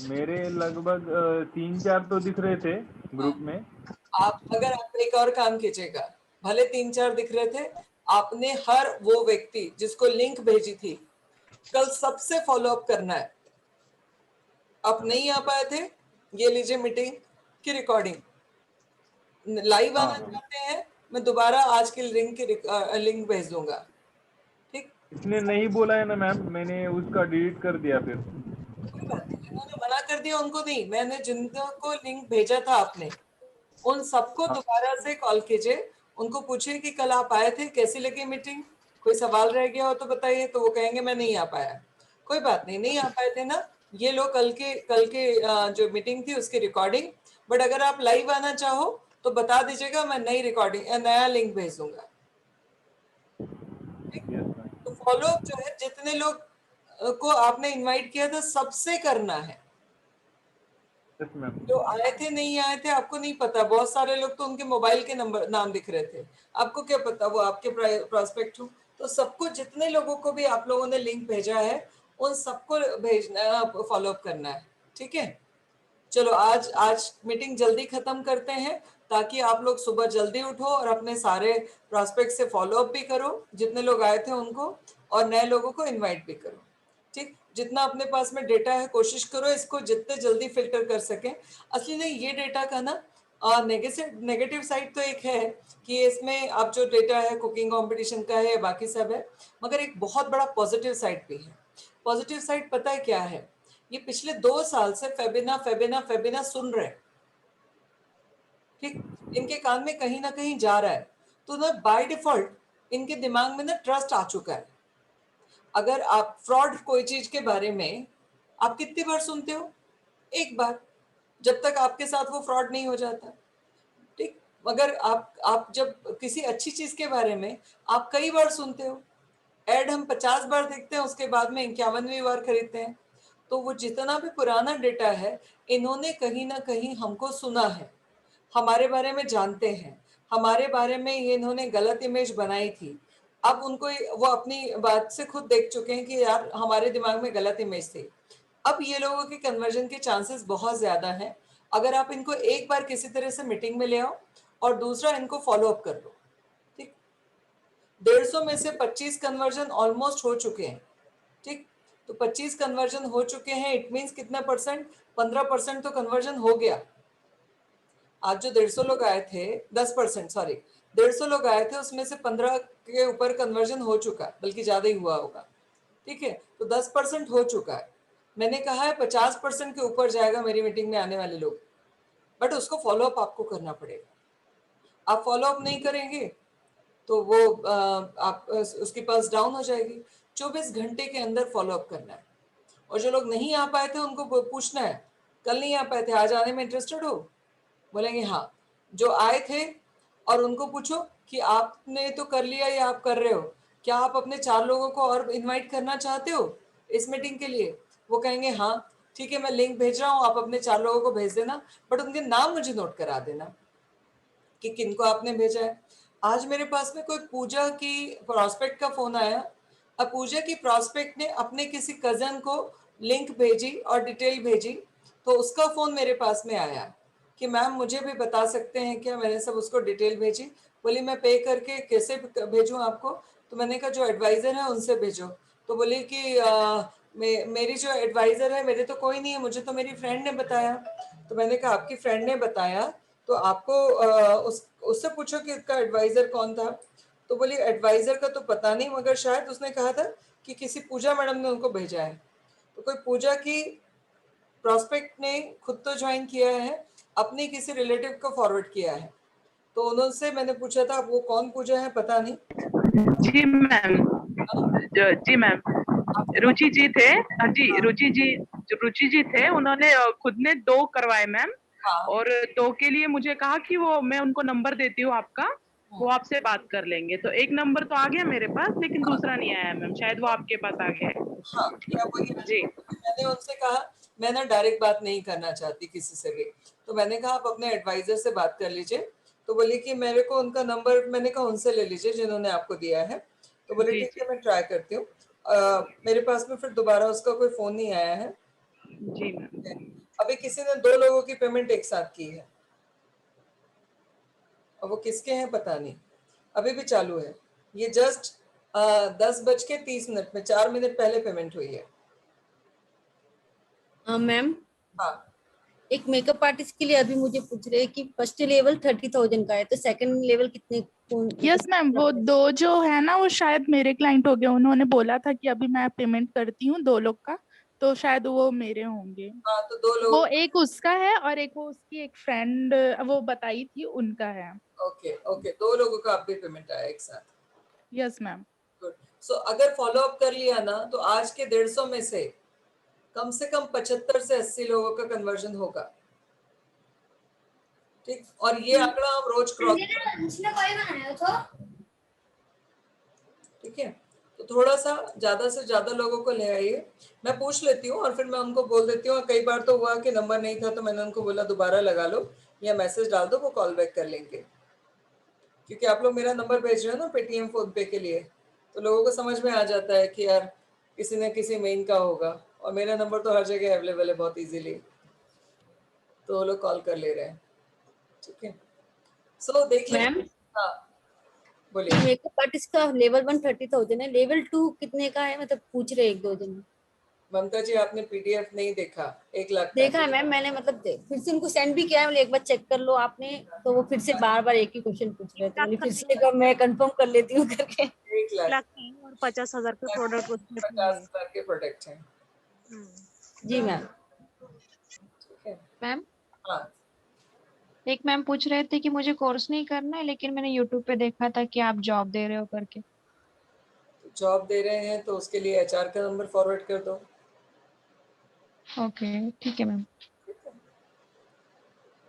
मेरे लगभग 3-4 तो दिख रहे थे ग्रुप में। आप एक और काम कीजिएगा, भले 3-4 दिख रहे थे, आपने हर वो व्यक्ति जिसको लिंक भेजी थी कल सबसे फॉलो अप करना है। आप नहीं आ पाए थे, ये लीजिए मीटिंग की रिकॉर्डिंग, लाइव आना चाहते हैं मैं दोबारा आज की लिंक भेज दूंगा। ठीक, इसने नहीं बोला है ना मैम, मैंने उसका डिलीट कर दिया फिर। जिन्होंने मना कर दिया उनको नहीं, मैंने जिनको लिंक भेजा था आपने उन सबको दोबारा से कॉल कीजिए, उनको पूछिए कि कल आप आए थे, कैसी लगी मीटिंग, कोई सवाल रह गया हो तो बताइए। तो वो कहेंगे मैं नहीं आ पाया, कोई बात नहीं, नहीं आ पाए थे ना, ये लो कल के जो मीटिंग थी उसकी रिकॉर्डिंग। बट अगर आप लाइव आना चाहो तो बता दीजिएगा, मैं नई रिकॉर्डिंग नया लिंक भेज दूंगा। तो फॉलो अप जो है जितने लोग को आपने इनवाइट किया था सबसे करना है। जो आए थे नहीं आए थे आपको नहीं पता, बहुत सारे लोग तो उनके मोबाइल के नंबर नाम दिख रहे थे, आपको क्या पता वो आपके प्रोस्पेक्ट हो। तो सबको, जितने लोगों को भी आप लोगों ने लिंक भेजा है उन सबको भेजना, फॉलो अप करना है। ठीक है, चलो आज मीटिंग जल्दी खत्म करते हैं ताकि आप लोग सुबह जल्दी उठो और अपने सारे प्रोस्पेक्ट से फॉलो अप भी करो, जितने लोग आए थे उनको, और नए लोगों को इनवाइट भी करो। ठीक, जितना अपने पास में डेटा है कोशिश करो इसको जितने जल्दी फिल्टर कर सकें। असली में ये डेटा का ना नेगेटिव साइड तो एक है कि इसमें अब जो डेटा है कुकिंग कंपटीशन का है, बाकी सब है, मगर एक बहुत बड़ा पॉजिटिव साइड भी है। पॉजिटिव साइड पता है क्या है? ये पिछले 2 साल से फेबिना फेबिना फेबिना सुन रहे, ठीक, इनके कान में कहीं ना कहीं जा रहा है, तो ना बाय डिफॉल्ट इनके दिमाग में ना ट्रस्ट आ चुका है। अगर आप फ्रॉड कोई चीज के बारे में आप कितनी बार सुनते हो? एक बार, जब तक आपके साथ वो फ्रॉड नहीं हो जाता। ठीक, मगर आप जब किसी अच्छी चीज के बारे में आप कई बार सुनते हो, एड हम 50 बार देखते हैं, उसके बाद में 51वीं बार खरीदते हैं। तो वो जितना भी पुराना डेटा है इन्होंने कहीं ना कहीं हमको सुना है, हमारे बारे में जानते हैं, हमारे बारे में ये इन्होंने गलत इमेज बनाई थी। अब उनको वो अपनी बात से खुद देख चुके हैं कि यार हमारे दिमाग में गलत इमेज थी। अब ये लोगों के कन्वर्जन के चांसेस बहुत ज्यादा हैं अगर आप इनको एक बार किसी तरह से मीटिंग में ले आओ और दूसरा इनको फॉलो अप कर लो। ठीक, 150 में से 25 कन्वर्जन ऑलमोस्ट हो चुके हैं। ठीक, तो 25 कन्वर्जन हो चुके हैं, इट मीन्स कितना परसेंट? 15% तो कन्वर्जन हो गया। आज जो 150 लोग आए थे, 10%, सॉरी, 150 लोग आए थे उसमें से 15 के ऊपर कन्वर्जन हो चुका है, बल्कि ज्यादा ही हुआ होगा। ठीक है, तो 10% हो चुका है। मैंने कहा है 50% के ऊपर जाएगा मेरी मीटिंग में आने वाले लोग, बट उसको फॉलो अप आपको करना पड़ेगा। आप फॉलो अप नहीं करेंगे तो वो आप उसकी पल्स डाउन हो जाएगी। 24 घंटे के अंदर फॉलो अप करना है। और जो लोग नहीं आ पाए थे उनको पूछना है, कल नहीं आ पाए थे, आज आने में इंटरेस्टेड हो? बोलेंगे हाँ। जो आए थे और उनको पूछो कि आपने तो कर लिया या आप कर रहे हो, क्या आप अपने 4 लोगों को और इनवाइट करना चाहते हो इस मीटिंग के लिए? वो कहेंगे हाँ ठीक है, मैं लिंक भेज रहा हूँ, आप अपने 4 लोगों को भेज देना, बट उनके नाम मुझे नोट करा देना कि किनको आपने भेजा है। आज मेरे पास में कोई पूजा की प्रॉस्पेक्ट का फोन आया। अब पूजा की प्रॉस्पेक्ट ने अपने किसी कजन को लिंक भेजी और डिटेल भेजी, तो उसका फोन मेरे पास में आया कि मैम मुझे भी बता सकते हैं क्या? मैंने सब उसको डिटेल भेजी। बोली मैं पे करके कैसे भेजूं आपको? तो मैंने कहा जो एडवाइजर है उनसे भेजो। तो बोली कि मेरी जो एडवाइजर है, मेरे तो कोई नहीं है, मुझे तो मेरी फ्रेंड ने बताया। तो मैंने कहा आपकी फ्रेंड ने बताया तो आपको उससे पूछो कि उसका एडवाइजर कौन था। तो बोली एडवाइजर का तो पता नहीं, मगर शायद उसने कहा था कि किसी पूजा मैडम ने उनको भेजा है। तो कोई पूजा की प्रोस्पेक्ट ने खुद तो ज्वाइन किया है, अपने किसी रिलेटिव को फॉरवर्ड किया है। तो उनसे मैंने पूछा था वो कौन पूजा है, पता नहीं। जी मैम, जी मैम, रुचि जी थे। जी रुचि जी थे, उन्होंने खुद ने 2 करवाए मैम। और 2 के लिए मुझे कहा कि वो मैं उनको नंबर देती हूँ आपका, वो आपसे बात कर लेंगे। तो एक नंबर तो आ गया मेरे पास, लेकिन दूसरा नहीं आया मैम, शायद वो आपके पास आ गया है। हाँ, क्या वही जी, मैंने उनसे कहा मैं ना डायरेक्ट बात नहीं करना चाहती किसी से भी, तो मैंने कहा आप अपने एडवाइजर से बात कर लीजिए। तो बोली कि मेरे को उनका नंबर, मैंने कहा उनसे ले लीजिए जिन्होंने आपको दिया है। तो बोले ठीक है मैं ट्राई करती हूँ। मेरे पास में फिर दोबारा उसका कोई फोन नहीं आया है। जी मैम। अभी किसी ने 2 लोगों की पेमेंट एक साथ की है और वो किसके हैं पता नहीं। अभी भी चालू है। ये जस्ट 10:30 में 4 मिनट पहले पेमेंट हुई है। मैम हाँ एक मेकअप आर्टिस्ट के लिए अभी मुझे पूछ रहे हैं कि फर्स्ट लेवल 30,000 का है, तो सेकंड लेवल कितने? यस मैम, वो दो जो है ना वो शायद मेरे क्लाइंट हो गए, उन्होंने बोला था कि अभी मैं पेमेंट करती हूँ 2 लोग का, तो शायद वो मेरे होंगे। हाँ, तो 2 लोग। वो एक उसका है और एक वो उसकी एक फ्रेंड वो बताई थी उनका है। ओके ओके, 2 लोगों का आप भी पेमेंट आया एक साथ। Yes ma'am. गुड। सो अगर फॉलो अप कर लिया ना तो आज के 150 में से कम 75 से 80 लोगों का कन्वर्जन होगा। ठीक, और ये आंकड़ा हम रोज क्रॉस। ठीक है, तो थोड़ा सा ज्यादा से ज्यादा लोगों को ले आइए। मैं पूछ लेती हूँ और फिर मैं उनको बोल देती हूँ। कई बार तो हुआ कि नंबर नहीं था तो मैंने उनको बोला दोबारा लगा लो या मैसेज डाल दो, वो कॉल बैक कर लेंगे। क्योंकि आप लोग मेरा नंबर भेज रहे हो ना पेटीएम फोन पे के लिए, तो लोगों को समझ में आ जाता है कि यार किसी न किसी मेन का होगा, और मेरा नंबर तो हर जगह अवेलेबल है बहुत इजीली, तो वो लोग कॉल कर ले रहे हैं। ठीक है, सो देख लें। मैम हाँ बोलिए। मेकअप आर्टिस्ट का लेवल 1 30,000 है, लेवल 2 कितने का है? मतलब पूछ रहे 1-2 जन। ममता जी आपने पीडीएफ नहीं देखा? 1 लाख का देखा है मैम मैंने, मतलब फिर से उनको सेंड भी किया है, बोले एक बार चेक कर लो आपने, तो वो फिर से बार बार एक ही क्वेश्चन पूछ रहे थे, फिर से एक बार मैं कंफर्म कर लेती हूँ करके। 1 लाख और 50,000 के प्रोडक्ट उसमें 50,000 के प्रोडक्ट हैं। जी मैम। ठीक है मैम हाँ, एक मैम पूछ रहे थे कि मुझे कोर्स नहीं करना है, लेकिन मैंने यूट्यूब पे देखा था कि आप जॉब दे रहे हो करके। जॉब दे रहे हैं तो उसके लिए एचआर का नंबर फॉरवर्ड कर दो। ओके ठीक है मैम।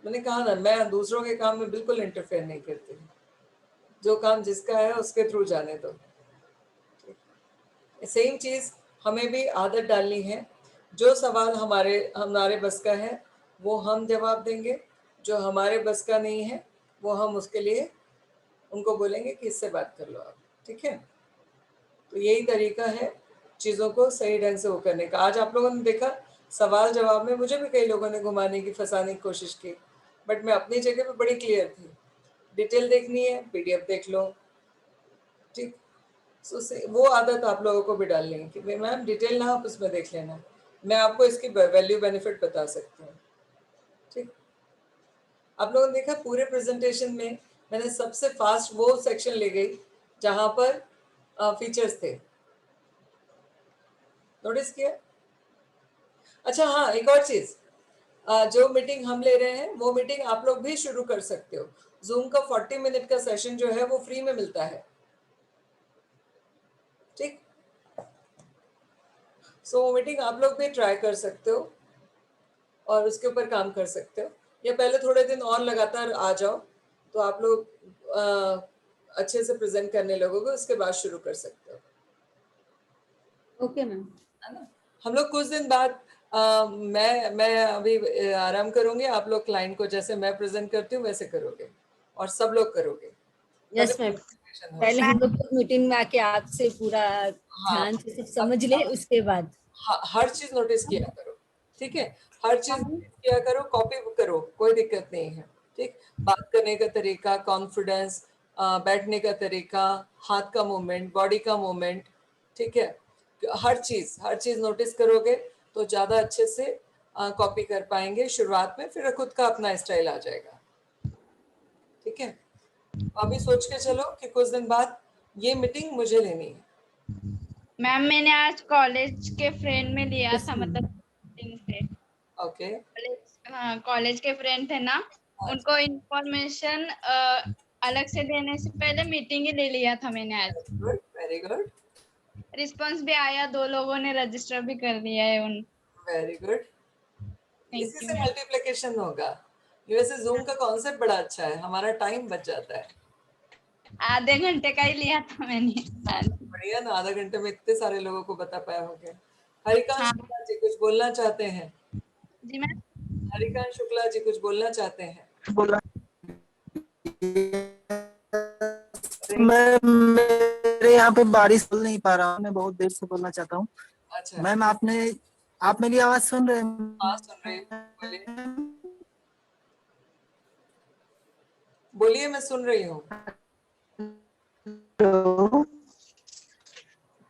मैंने कहा ना, मैं दूसरों के काम में बिल्कुल इंटरफेयर नहीं करती। जो काम जिसका है उसके थ्रू जाने दो। सेम चीज हमें भी आदत डालनी है। जो सवाल हमारे हमारे बस का है वो हम जवाब देंगे, जो हमारे बस का नहीं है वो हम उसके लिए उनको बोलेंगे कि इससे बात कर लो आप। ठीक है, तो यही तरीका है चीज़ों को सही ढंग से वो करने का। आज आप लोगों ने देखा सवाल जवाब में मुझे भी कई लोगों ने घुमाने की फंसाने की कोशिश की, बट मैं अपनी जगह पे बड़ी क्लियर थी। डिटेल देखनी है पीडीएफ देख लो। ठीक, सो वो आदत आप लोगों को भी डालनी है कि मैम डिटेल ना आप उसमें देख लेना, मैं आपको इसकी वैल्यू बेनिफिट बता सकती हूँ। ठीक, आप लोगों ने देखा पूरे प्रेजेंटेशन में मैंने सबसे फास्ट वो सेक्शन ले गई जहां पर फीचर्स थे। नोटिस किया? अच्छा हाँ, एक और चीज, जो मीटिंग हम ले रहे हैं वो मीटिंग आप लोग भी शुरू कर सकते हो। जूम का 40 मिनट का सेशन जो है वो फ्री में मिलता है। ठीक, सो वो मीटिंग आप लोग भी ट्राई कर सकते हो और उसके ऊपर काम कर सकते हो, या पहले थोड़े दिन और लगातार आ जाओ तो आप लोग अच्छे से प्रेजेंट करने लगोगे, उसके बाद शुरू कर सकते हो। Okay ma'am. है ना, हम लोग कुछ दिन बाद मैं अभी आराम करूंगी, आप लोग क्लाइंट को जैसे मैं प्रेजेंट करती हूँ वैसे करोगे और सब लोग करोगे। यस मैम, पहले हम लोग मीटिंग में आके आपसे पूरा हाँ, ध्यान से सब समझ ले, उसके बाद हर चीज नोटिस किया करो। ठीक है, हर चीज नोटिस किया करो, कॉपी करो, कोई दिक्कत नहीं है। ठीक, बात करने का तरीका, कॉन्फिडेंस, बैठने का तरीका, हाथ का मूवमेंट, बॉडी का मूवमेंट। ठीक है, हर चीज नोटिस करोगे तो ज्यादा अच्छे से कॉपी कर पाएंगे शुरुआत में, फिर खुद का अपना स्टाइल आ जाएगा। ठीक है, अभी सोच के चलो कि कुछ दिन बाद ये मीटिंग मुझे लेनी है। मैम मैंने आज कॉलेज के फ्रेंड में लिया था, मतलब meeting से। ओके, हाँ, कॉलेज के फ्रेंड थे ना, उनको इंफॉर्मेशन अलग से देने से पहले मीटिंग ही ले लिया था मैंने आज। Very good. रिस्पांस भी आया, 2 लोगों ने रजिस्टर भी कर दिया है उन। वेरी गुड, Thank इसी you, से ma'am. मल्टीप्लिकेशन होगा। वैसे जूम का कॉन्सेप्ट बड़ा अच्छा है, हमारा टाइम बच जाता है। आधे घंटे का ही लिया था मैंने। बढ़िया ना, आधा घंटे में इतने सारे लोगों को बता पाया होगे। हरिकांत शुक्ला जी कुछ बोलना चाहते हैं? जी मैम। हरिकांत शुक्ला जी कुछ बोलना चाहते हैं? मैं मेरे यहाँ पे बारिश बोल नहीं पा रहा हूँ, मैं बहुत देर से बोलना चाहता हूँ। अच्छा मैम आप मेरी आवाज सुन रहे हैं? हाँ सुन रहे हैं, बोलिए बोलिए, मैं सुन रही हूँ।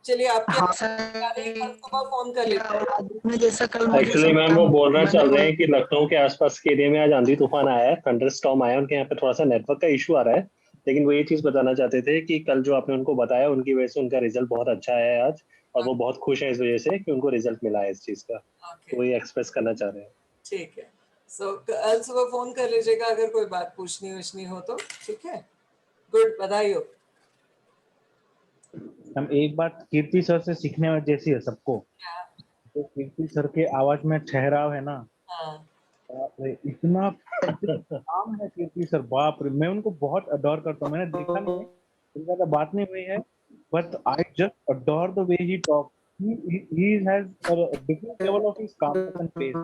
चलिए आपके हाँ कल सुबह फोन कर लेते हैं। जैसा कल मुझे एक्चुअली मैम वो sometime बोल रहे चल मैंने रहे हैं कि लखनऊ के आसपास के एरिया में आज आंधी तूफान आया है, थंडर स्टॉर्म आया है, उनके यहाँ पे थोड़ा सा नेटवर्क का इशू आ रहा है। लेकिन वो ये चीज बताना चाहते थे कि कल जो आपने उनको बताया उनकी वजह से उनका रिजल्ट बहुत अच्छा है आज, और वो बहुत खुश है इस वजह से कि उनको रिजल्ट मिला है इस चीज का, तो वही एक्सप्रेस करना चाह रहे हैं। ठीक है, सो कल सुबह फोन कर लीजिएगा अगर कोई बात पूछनी हो तो। ठीक है, गुड, बधाई हो। हम एक बात कीर्ति सर से सीखने में जैसी है सबको, तो कीर्ति सर के आवाज में ठहराव है ना, हाँ। बाप रे, इतना काम है कीर्ति सर, बाप रे, मैं उनको बहुत अडोर करता हूँ। मैंने देखा नहीं है, उनके साथ बात नहीं हुई है, but I just adore the way he talk. he has a different level of his calmness and pace.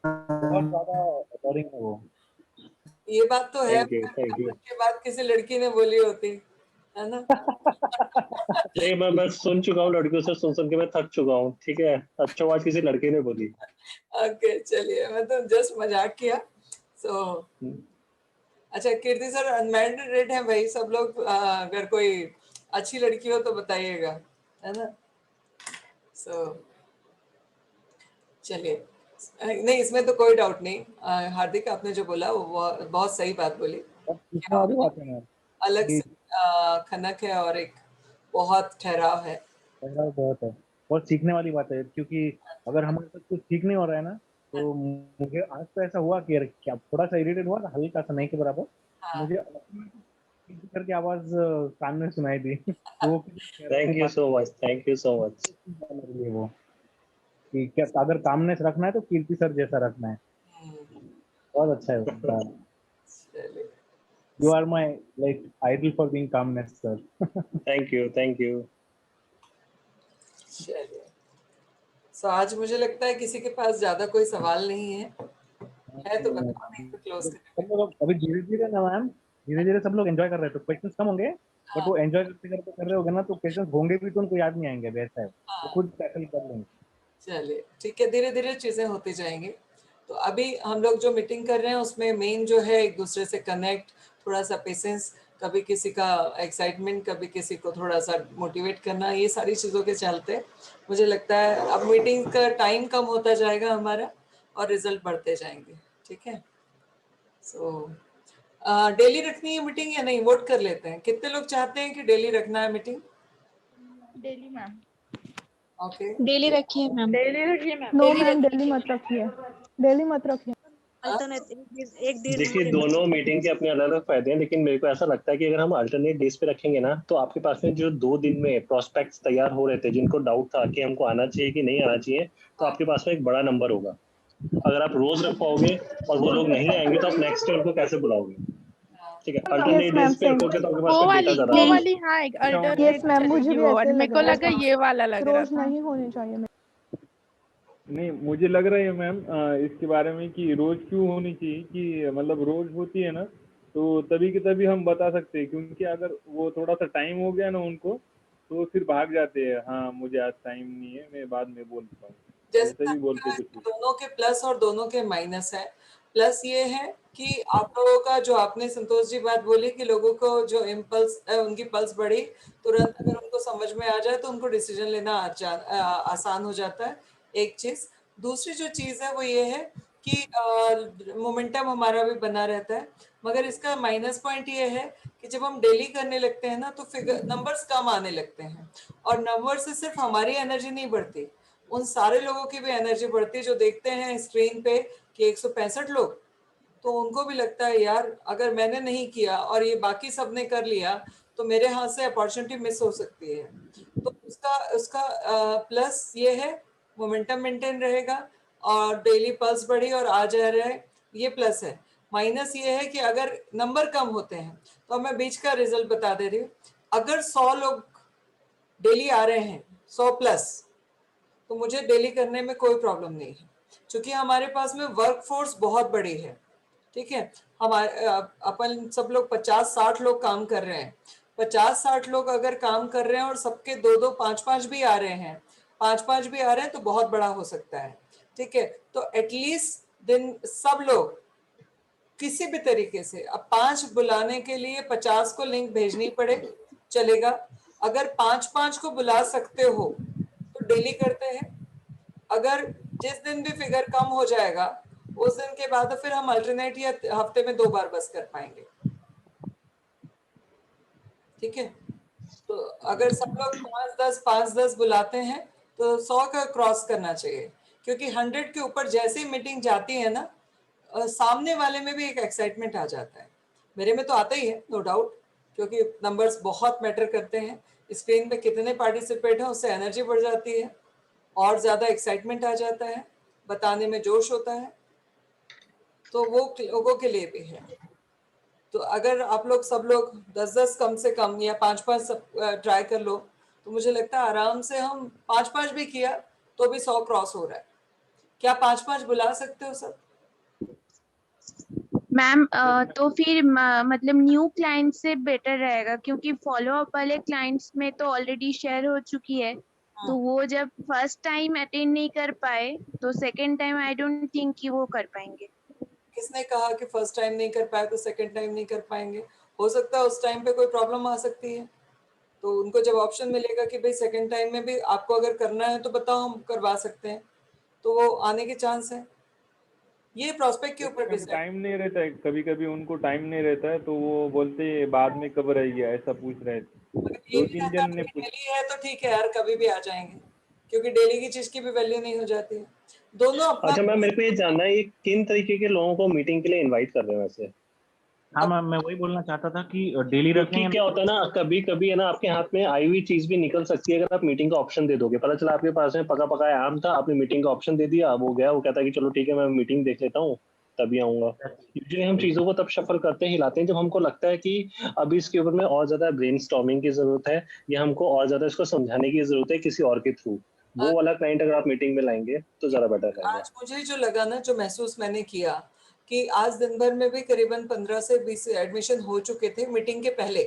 बहुत ज्यादा अडोरिंग है वो। ये बात तो है, थैंक यू। के बाद किसी लड़की ने बोली होती है ना। नहीं, मैं बस सुन चुका हूँ लड़कियों से, सुन के मैं थक चुका हूँ। ठीक है, अच्छा बात किसी लड़के ने बोली। ओके, चलिए, मैं तो जस्ट मजाक किया। सो अच्छा, कीर्ति सर अनमैरिड है भाई, सब लोग अगर कोई अच्छी लड़की हो तो बताइएगा, है ना। सो चलिए, नहीं इसमें तो कोई डाउट नहीं। हार्दिक, आपने जो बोला वो बहुत सही बात बोली। अलग से खनक है और एक बहुत ठहराव है। ठहराव बहुत है, बहुत सीखने वाली बात है, क्योंकि अगर हमारे साथ कुछ ठीक नहीं हो रहा है ना, तो मुझे आज तो ऐसा हुआ कि क्या थोड़ा सा इरिटेट हुआ था, हल्का सा, नहीं के बराबर। मुझे करके आवाज कान में सुनाई दी। वो thank you so much, thank you so much. वो कि क्या अगर कामनेस रखना है तो कीर्ति सर जैसा रखना है, बहुत अच्छा है। You are my like idol for being calmness, sir. Thank you, thank you. चलिए, सो आज मुझे लगता है किसी के पास ज्यादा कोई सवाल नहीं है तो बताओ, नहीं तो क्लोज करें। सब लोग अभी धीरे धीरे ना मैम, धीरे धीरे सब लोग एंजॉय कर रहे हैं, तो क्वेश्चंस कम होंगे, बट वो एंजॉय करते करते कर रहे होगे ना, तो क्वेश्चंस होंगे भी तो उनको याद नहीं आएंगे, वैसा है, वो खुद टैकल कर लेंगे। चलिए ठीक है, धीरे धीरे चीजें होती जाएंगी। तो अभी हम लोग जो मीटिंग कर रहे हैं उसमें मेन जो है एक दूसरे से कनेक्ट, थोड़ा सा पेशेंस, कभी किसी का एक्साइटमेंट, कभी किसी को थोड़ा सा मोटिवेट करना, ये सारी चीज़ों के चलते मुझे लगता है अब मीटिंग का टाइम कम होता जाएगा हमारा और रिजल्ट बढ़ते जाएंगे। ठीक है, सो डेली रखनी है मीटिंग या नहीं, वोट कर लेते हैं। कितने लोग चाहते हैं कि डेली रखना है meeting? Daily ma'am. Okay, daily रखिए मैम। डेली रखिए मैम। नो मैम, डेली मत रखिए, डेली मत रखिए। देखिए, दोनों मीटिंग के अपने अलग अलग फायदे हैं, लेकिन मेरे को ऐसा लगता है कि अगर हम अल्टरनेट डेज पे रखेंगे ना, तो आपके पास में जो 2 दिन में प्रोस्पेक्ट्स तैयार हो रहे थे, जिनको डाउट था कि हमको आना चाहिए कि नहीं आना चाहिए, तो आपके पास में एक बड़ा नंबर होगा। अगर आप रोज रख पाओगे और वो लोग नहीं आएंगे तो आप नेक्स्ट डे उनको कैसे बुलाओगे? ठीक है, अल्टरनेट डेज पे रखोगे तो आपके पास में डेटा ज्यादा वो होगा। वाली, हाँ, एक अल्टरनेट चलेगी वो वाली। मेरे को लगा ये वाला लग रहा था। नहीं होनी चाहिए। नहीं, मुझे लग रहा है मैम इसके बारे में कि रोज क्यों होनी चाहिए, कि मतलब रोज होती है ना तो तभी के तभी हम बता सकते हैं, क्योंकि अगर वो थोड़ा सा टाइम हो गया ना उनको, तो फिर भाग जाते हैं, हाँ मुझे आज टाइम नहीं है, मैं बाद में बोलता हूँ, ऐसे भी बोलते कुछ। दोनों के प्लस और दोनों के माइनस है। प्लस ये है कि आप लोगों का जो आपने संतोष जी बात बोली कि लोगों को जो इम्पल्स, उनकी पल्स बढ़ी, तुरंत अगर उनको समझ में आ जाए तो उनको डिसीजन लेना आसान हो जाता है, एक चीज। दूसरी जो चीज है वो ये है कि मोमेंटम हमारा भी बना रहता है। मगर इसका माइनस पॉइंट ये है कि जब हम डेली करने लगते हैं ना, तो फिगर नंबर्स कम आने लगते हैं, और नंबर से सिर्फ हमारी एनर्जी नहीं बढ़ती, उन सारे लोगों की भी एनर्जी बढ़ती है जो देखते हैं स्क्रीन पे कि 165 लोग, तो उनको भी लगता है यार अगर मैंने नहीं किया और ये बाकी सब ने कर लिया तो मेरे हाथ से अपॉर्चुनिटी मिस हो सकती है। तो उसका प्लस ये है, मोमेंटम मेंटेन रहेगा और डेली पल्स बढ़ी और आ जा रहा है, ये प्लस है। माइनस ये है कि अगर नंबर कम होते हैं, तो मैं बीच का रिजल्ट बता दे रही हूँ, अगर 100 लोग डेली आ रहे हैं, 100 प्लस, तो मुझे डेली करने में कोई प्रॉब्लम नहीं है, क्योंकि हमारे पास में वर्क फोर्स बहुत बड़ी है। ठीक है, हमारे अपन सब लोग 50-60 लोग काम कर रहे हैं, 50-60 लोग अगर काम कर रहे हैं और सबके 2-2, 5-5 भी आ रहे हैं, 5-5 भी आ रहे हैं, तो बहुत बड़ा हो सकता है। ठीक है, तो एटलीस्ट दिन सब लोग किसी भी तरीके से, अब 5 बुलाने के लिए 50 को लिंक भेजनी पड़े, चलेगा। अगर 5-5 को बुला सकते हो तो डेली करते हैं। अगर जिस दिन भी फिगर कम हो जाएगा उस दिन के बाद फिर हम अल्टरनेट या हफ्ते में 2 बार बस कर पाएंगे। ठीक है, तो अगर सब लोग 5-10 बुलाते हैं तो 100 का क्रॉस करना चाहिए, क्योंकि 100 के ऊपर जैसे ही मीटिंग जाती है ना, सामने वाले में भी एक एक्साइटमेंट आ जाता है। मेरे में तो आता ही है, नो डाउट, क्योंकि नंबर्स बहुत मैटर करते हैं। स्क्रीन पे कितने पार्टिसिपेट हैं उससे एनर्जी बढ़ जाती है और ज्यादा एक्साइटमेंट आ जाता है, बताने में जोश होता है, तो वो लोगों के लिए भी है। तो अगर आप लोग सब लोग 10-10 कम से कम या 5-5 ट्राई कर लो तो मुझे लगता है आराम से हम 5-5 भी किया तो भी 100 क्रॉस हो रहा है। क्या 5-5 बुला सकते हो सब? मैम तो फिर मतलब न्यू क्लाइंट से बेटर रहेगा, क्योंकि फॉलो अप वाले क्लाइंट्स में तो ऑलरेडी शेयर हो चुकी है, तो वो जब फर्स्ट टाइम अटेंड नहीं कर पाए तो second time I don't think कि वो कर पाएंगे। किसने कहा कि फर्स्ट टाइम नहीं कर पाए तो सेकंड टाइम नहीं कर पाएंगे? हो सकता है उस टाइम पे कोई प्रॉब्लम आ सकती है, तो उनको जब ऑप्शन मिलेगा कि भाई सेकंड टाइम में भी आपको अगर करना है तो बताओ, हम करवा सकते हैं, तो वो आने के चांस है। ये प्रोस्पेक्ट के ऊपर डिसाइड। टाइम नहीं रहता है, कभी कभी उनको टाइम नहीं रहता है तो वो बोलते हैं बाद में कब रहेगी, ऐसा पूछ रहे थे। ये 2-3 जन ने पूछ। डेली है तो ठीक है यार, कभी भी आ जाएंगे, क्योंकि डेली की चीज की भी वैल्यू नहीं हो जाती है। दोनों अपना। अच्छा मैम, मेरे को ये जानना है, ये किन तरीके के लोगों को मीटिंग के लिए इनवाइट कर रहे हैं वैसे? हाँ मैम, मैं वही बोलना चाहता था कि डेली रखें क्योंकि या क्या होता है ना, कभी कभी है ना आपके हाथ में आई हुई चीज भी निकल सकती है अगर आप मीटिंग का ऑप्शन दे दोगे। पता चला आपके पास में पका पकाया आम था, आपने मीटिंग का ऑप्शन दे दिया, वो गया, वो कहता है कि चलो ठीक है मैं मीटिंग देख लेता हूँ तभी आऊंगा। यूजुअली हम चीजों को तब शफल करते हैं, हिलाते हैं जब हमको लगता है कि अभी इसके ऊपर में और ज्यादा ब्रेनस्टॉर्मिंग की जरूरत है या हमको और ज्यादा इसको समझाने की जरूरत है किसी और के थ्रू। वो वाला क्लाइंट अगर आप मीटिंग में लाएंगे तो ज्यादा बेटर रहेगा। आज मुझे जो लगा ना, जो महसूस मैंने किया कि आज दिन भर में भी करीबन 15 से 20 एडमिशन हो चुके थे मीटिंग के पहले,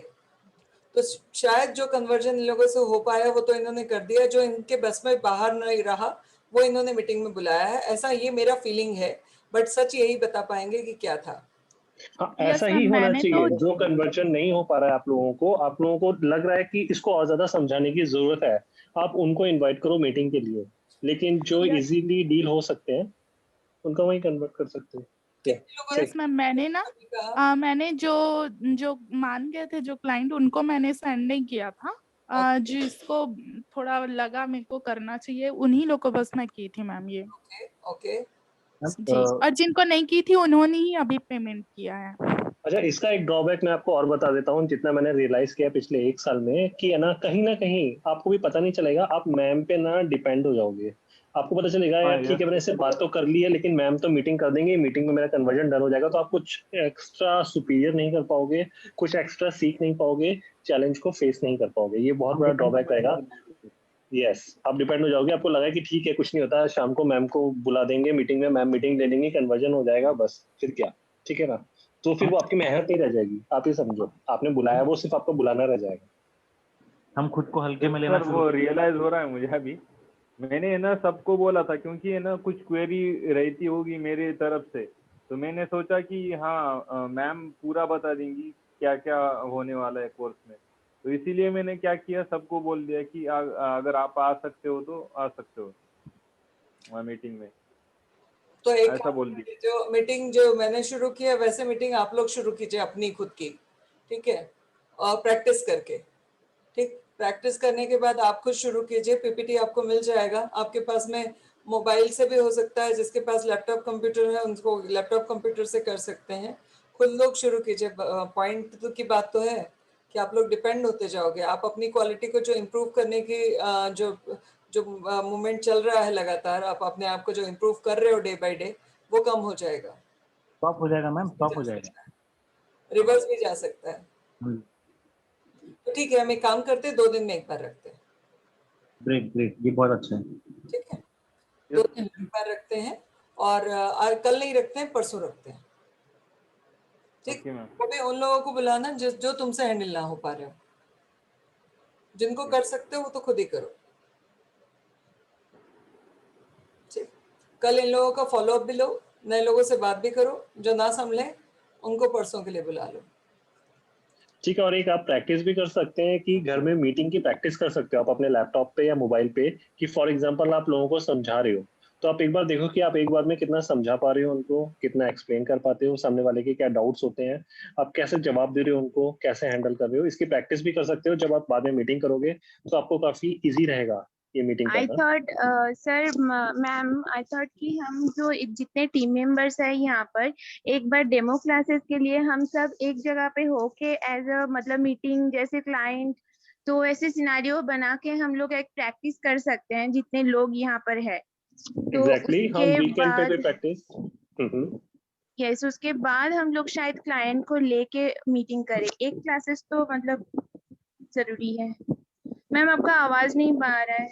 तो शायद जो कन्वर्जन इन लोगों से हो पाया वो तो इन्होंने कर दिया, जो इनके बस में बाहर नहीं रहा वो इन्होंने मीटिंग में बुलाया है, ऐसा ये मेरा फीलिंग है। बट सच यही बता पाएंगे कि क्या था। हाँ, ऐसा ही होना चाहिए। जो कन्वर्जन नहीं हो पा रहा है आप लोगों को लग रहा है कि इसको और ज्यादा समझाने की जरूरत है, आप उनको इनवाइट करो मीटिंग के लिए। लेकिन जो इजीली डील हो सकते हैं उनका वही कन्वर्ट कर सकते हैं। यस मैम, मैंने ना मैंने जो जो मान गए थे जो क्लाइंट, उनको मैंने सेंड नहीं किया था। जिसको थोड़ा लगा मेरे को करना चाहिए उन्हीं लोग को बस मैं की थी मैम ये। ओके जी, और जिनको नहीं की थी उन्होंने ही अभी पेमेंट किया है। अच्छा, इसका एक ड्रॉबैक मैं आपको और बता देता हूँ, जितना मैंने रियलाइज किया पिछले 1 साल में कि है ना कहीं आपको भी पता नहीं चलेगा, आप मैम पे ना डिपेंड हो जाओगे। आपको पता चलेगा यार ठीक है मैंने इससे बात तो कर ली है लेकिन मैम तो मीटिंग कर देंगे, मीटिंग में मेरा कन्वर्जन डन हो जाएगा, तो आप कुछ एक्स्ट्रा सुपीरियर नहीं कर पाओगे, कुछ एक्स्ट्रा सीख नहीं पाओगे, चैलेंज को फेस नहीं कर पाओगे। ये बहुत बड़ा ड्रॉबैक रहेगा। यस, आप डिपेंड हो जाओगे, आपको लगा कि ठीक है कुछ नहीं होता, शाम को मैम को बुला देंगे मीटिंग में, मैम मीटिंग ले लेंगे, कन्वर्जन हो जाएगा बस, फिर क्या, ठीक है ना? तो फिर वो आपकी मेहनत नहीं रह जाएगी। आप ये समझो, आपने बुलाया, वो सिर्फ आपको बुलाना रह जाएगा। हम खुद को हल्के में लेना सर वो रियलाइज हो रहा है मुझे अभी। मैंने है ना सबको बोला था, क्योंकि है ना कुछ क्वेरी रहती होगी मेरे तरफ से, तो मैंने सोचा कि हाँ मैम पूरा बता देंगी क्या क्या होने वाला है कोर्स में, तो इसीलिए मैंने क्या किया, सबको बोल दिया कि अगर आप आ सकते हो तो आ सकते हो मीटिंग में, तो एक ऐसा बोल दिया। जो मीटिंग जो मैंने शुरू किया वैसे मीटिंग आप लोग शुरू कीजिए अपनी खुद की, ठीक है, और प्रैक्टिस करके। ठीक, प्रैक्टिस करने के बाद आप खुद शुरू कीजिए, पीपीटी आपको मिल जाएगा, आपके पास में मोबाइल से भी हो सकता है, जिसके पास लैपटॉप कंप्यूटर है उनको लैपटॉप कंप्यूटर से कर सकते हैं। खुद लोग शुरू कीजिए। पॉइंट तो की बात तो है कि आप लोग डिपेंड होते जाओगे, आप अपनी क्वालिटी को जो इम्प्रूव करने की जो मूवमेंट चल रहा है लगातार, आप अपने आप को जो इम्प्रूव कर रहे हो डे बाय डे, वो कम हो जाएगा, स्टॉप हो जाएगा मैम, स्टॉप हो जाएगा, रिवर्स भी जा सकता है। तो ठीक है, हम एक काम करते हैं, 2 दिन में एक बार रखते हैं। ग्रेट, ये बहुत अच्छा है। ठीक है, 2 दिन में एक बार रखते हैं, और कल नहीं रखते हैं, परसों रखते हैं। ठीक, वो भी उन लोगों को बुलाना जो तुमसे हैंडल ना हो पा रहे हो, जिनको कर सकते हो वो तो खुद ही करो। ठीक, कल इन लोगों का फॉलो अप भी लो, नए लोगों से बात भी करो, जो ना संभले उनको परसों के लिए बुला लो। ठीक है, और एक आप प्रैक्टिस भी कर सकते हैं कि घर में मीटिंग की प्रैक्टिस कर सकते हो आप अपने लैपटॉप पे या मोबाइल पे, कि फॉर एग्जांपल आप लोगों को समझा रहे हो, तो आप एक बार देखो कि आप एक बार में कितना समझा पा रहे हो उनको, कितना एक्सप्लेन कर पाते हो, सामने वाले के क्या डाउट्स होते हैं, आप कैसे जवाब दे रहे हो उनको, कैसे हैंडल कर रहे हो। इसकी प्रैक्टिस भी कर सकते हो, जब आप बाद में मीटिंग करोगे तो आपको काफी ईजी रहेगा ये मीटिंग आई करना। Thought sir ma'am I thought कि हम जो जितने टीम मेंबर्स हैं यहाँ पर एक बार डेमो क्लासेस के लिए हम सब एक जगह पे होके एज अ मतलब मीटिंग जैसे क्लाइंट, तो ऐसे सिनारियो बना के हम लोग एक प्रैक्टिस कर सकते हैं जितने लोग यहाँ पर है। तो एग्जैक्टली, हम उसके वीकेंड पे बाद भी प्रैक्टिस। यस, उसके बाद हम लोग शायद क्लाइंट को लेके मीटिंग करें। एक क्लासेस तो मतलब जरूरी है। मैम आपका आवाज नहीं आ रहा है।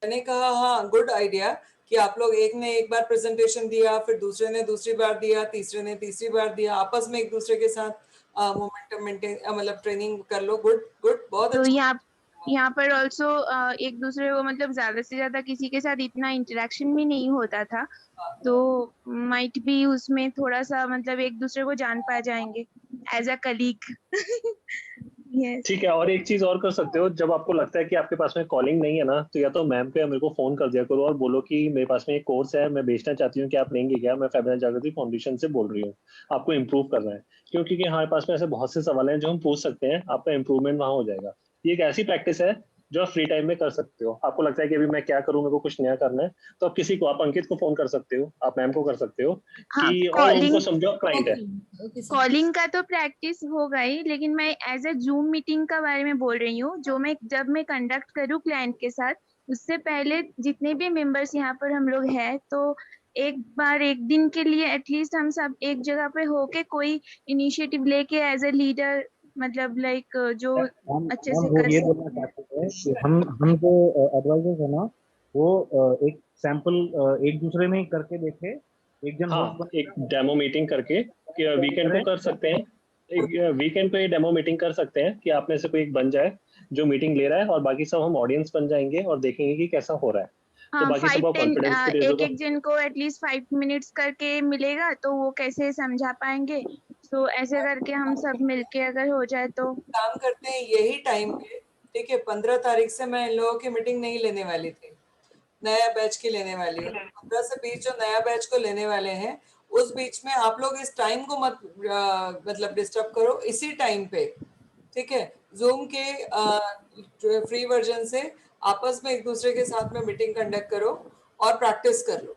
मैंने कहा हाँ, गुड आइडिया कि आप लोग एक ने एक बार प्रेजेंटेशन दिया, फिर दूसरे ने दूसरी बार दिया, तीसरे ने तीसरी बार दिया, आपस में एक दूसरे के साथ मोमेंटम मेंटेन मतलब ट्रेनिंग कर लो। गुड गुड, बहुत तो अच्छा। यहाँ पर ऑल्सो एक दूसरे को मतलब ज्यादा से ज्यादा किसी के साथ इतना इंटरेक्शन भी नहीं होता था, तो माइट भी उसमें थोड़ा सा मतलब एक दूसरे को जान पा जाएंगे एज अ कलीग। यस ठीक है, और एक चीज और कर सकते हो, जब आपको लगता है कि आपके पास में कॉलिंग नहीं है ना, तो या तो मैम को या मेरे को फोन कर दिया करो और बोलो कि मेरे पास में एक कोर्स है, मैं बेचना चाहती हूँ कि आप लेंगे क्या, मैं फेमिना जागृति फाउंडेशन से बोल रही हूँ, आपको इम्प्रूव करना है। क्योंकि हमारे पास में ऐसे बहुत से सवाल हैं जो हम पूछ सकते हैं, आपका इम्प्रूवमेंट वहां हो जाएगा। ये एक ऐसी प्रैक्टिस है जो आप फ्री टाइम में कर सकते हो। आपको लगता है कि अभी मैं क्या करूं, मेरे को कुछ नया करना है, तो आप किसी को, आप अंकित को फोन कर सकते हो, आप मैम को कर सकते हो हाँ, कि, और उनको कॉलिंग समझो क्लाइंट है। कॉलिंग का तो प्रैक्टिस होगा ही, लेकिन मैं एज अ जूम मीटिंग का बारे में बोल रही हूँ जो मैं जब मैं कंडक्ट करूँ क्लाइंट के साथ, उससे पहले जितने भी मेंबर्स यहाँ पर हम लोग हैं, तो एक बार एक दिन के लिए एटलीस्ट हम सब एक जगह पे होके कोई इनिशिएटिव लेके एज अ लीडर मतलब लाइक जो अच्छे से वो कर ये सके। बोलना चाहते हैं कि हम जो एडवाइजर्स है ना, वो एक सैंपल एक दूसरे में ही करके देखे, एक जन होस्ट हाँ, एक डेमो मीटिंग करके वीकेंड को कर सकते हैं, एक वीकेंड पे डेमो मीटिंग कर सकते हैं कि आप में से कोई एक बन जाए जो मीटिंग ले रहा है, और बाकी सब हम ऑडियंस बन जाएंगे और देखेंगे कि कैसा हो रहा है। तो हाँ, बाकी सबको 5-10 कॉन्फिडेंस भी दे एक दोगे। एक जन को एटलीस्ट 5 मिनट्स करके मिलेगा तो वो कैसे समझा पाएंगे, तो ऐसे करके हम सब मिलके अगर हो जाए तो काम करते हैं यही टाइम पे। ठीक है, 15 तारीख से मैं इन लोगों की मीटिंग नहीं लेने वाली थी, नया बैच की लेने वाली हूँ। 15 से 20 जो नया बैच को लेने वाले हैं, उस बीच में आप लोग इस टाइम को मत मतलब डिस्टर्ब करो, इसी टाइम पे। ठीक है, जूम के फ्री वर्जन से आपस में एक दूसरे के साथ में मीटिंग कंडक्ट करो और प्रैक्टिस कर लो।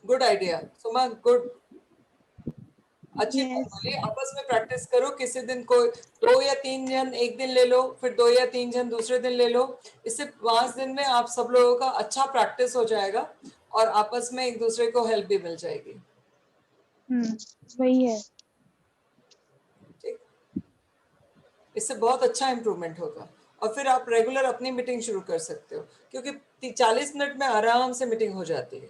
गुड आइडिया सुमा, गुड, अच्छी बात बोली। आपस में प्रैक्टिस करो, किसी दिन कोई 2 या 3 जन एक दिन ले लो, फिर 2 या 3 जन दूसरे दिन ले लो। इससे 5 दिन में आप सब लोगों का अच्छा प्रैक्टिस हो जाएगा और आपस में एक दूसरे को हेल्प भी मिल जाएगी। वही है। ठीक, इससे बहुत अच्छा इम्प्रूवमेंट होगा और फिर आप रेगुलर अपनी मीटिंग शुरू कर सकते हो, क्योंकि 40 मिनट में आराम से मीटिंग हो जाती है।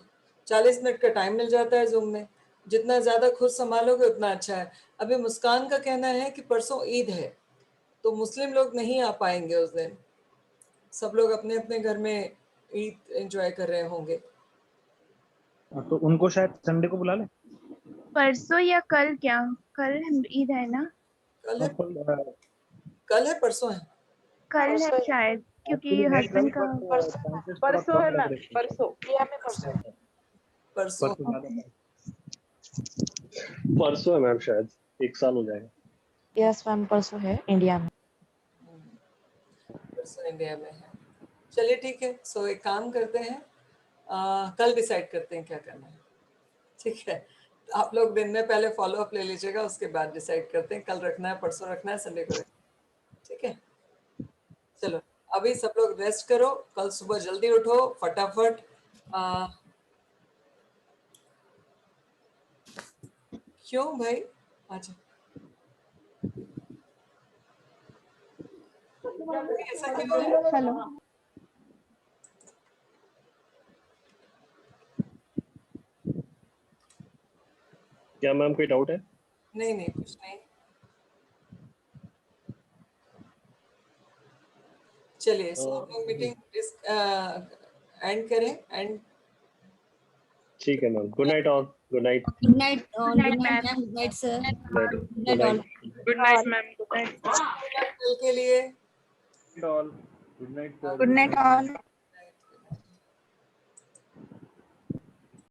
40 मिनट का टाइम मिल जाता है जूम में, जितना ज्यादा खुद संभालोगे उतना अच्छा है। अभी मुस्कान का कहना है कि परसों ईद है, तो मुस्लिम लोग नहीं आ पाएंगे उस दिन, सब लोग अपने अपने घर में ईद एंजॉय कर रहे होंगे। तो उनको शायद संडे को बुला ले। परसों या कल, क्या कल ईद है ना? कल है परसों है? कल है शायद, क्योंकि हस्बैंड का परसों है मैम, परसों परसों परसों है मैम, शायद 1 साल हो जाएगा। यस मैम, परसों है इंडिया में। परसों इंडिया में है। चलिए ठीक है, सो एक काम करते हैं, कल डिसाइड करते हैं क्या करना है। ठीक है, आप लोग दिन में पहले फॉलो अप ले लीजिएगा, उसके बाद डिसाइड करते हैं कल रखना है, परसों रखना है, संडे को रखना है। ठीक है, चलो अभी सब लोग रेस्ट करो, कल सुबह जल्दी उठो फटाफट। क्यों भाई? अच्छा, ऐसा क्यों है? हेलो, क्या मैम कोई डाउट है? नहीं नहीं, कुछ नहीं। चलिए, सो हम लोग मीटिंग एंड करें एंड। ठीक है ma'am, good night all, good night. Good night ma'am, good night sir, good night all. Good night ma'am, good night कल के लिए good night good night all.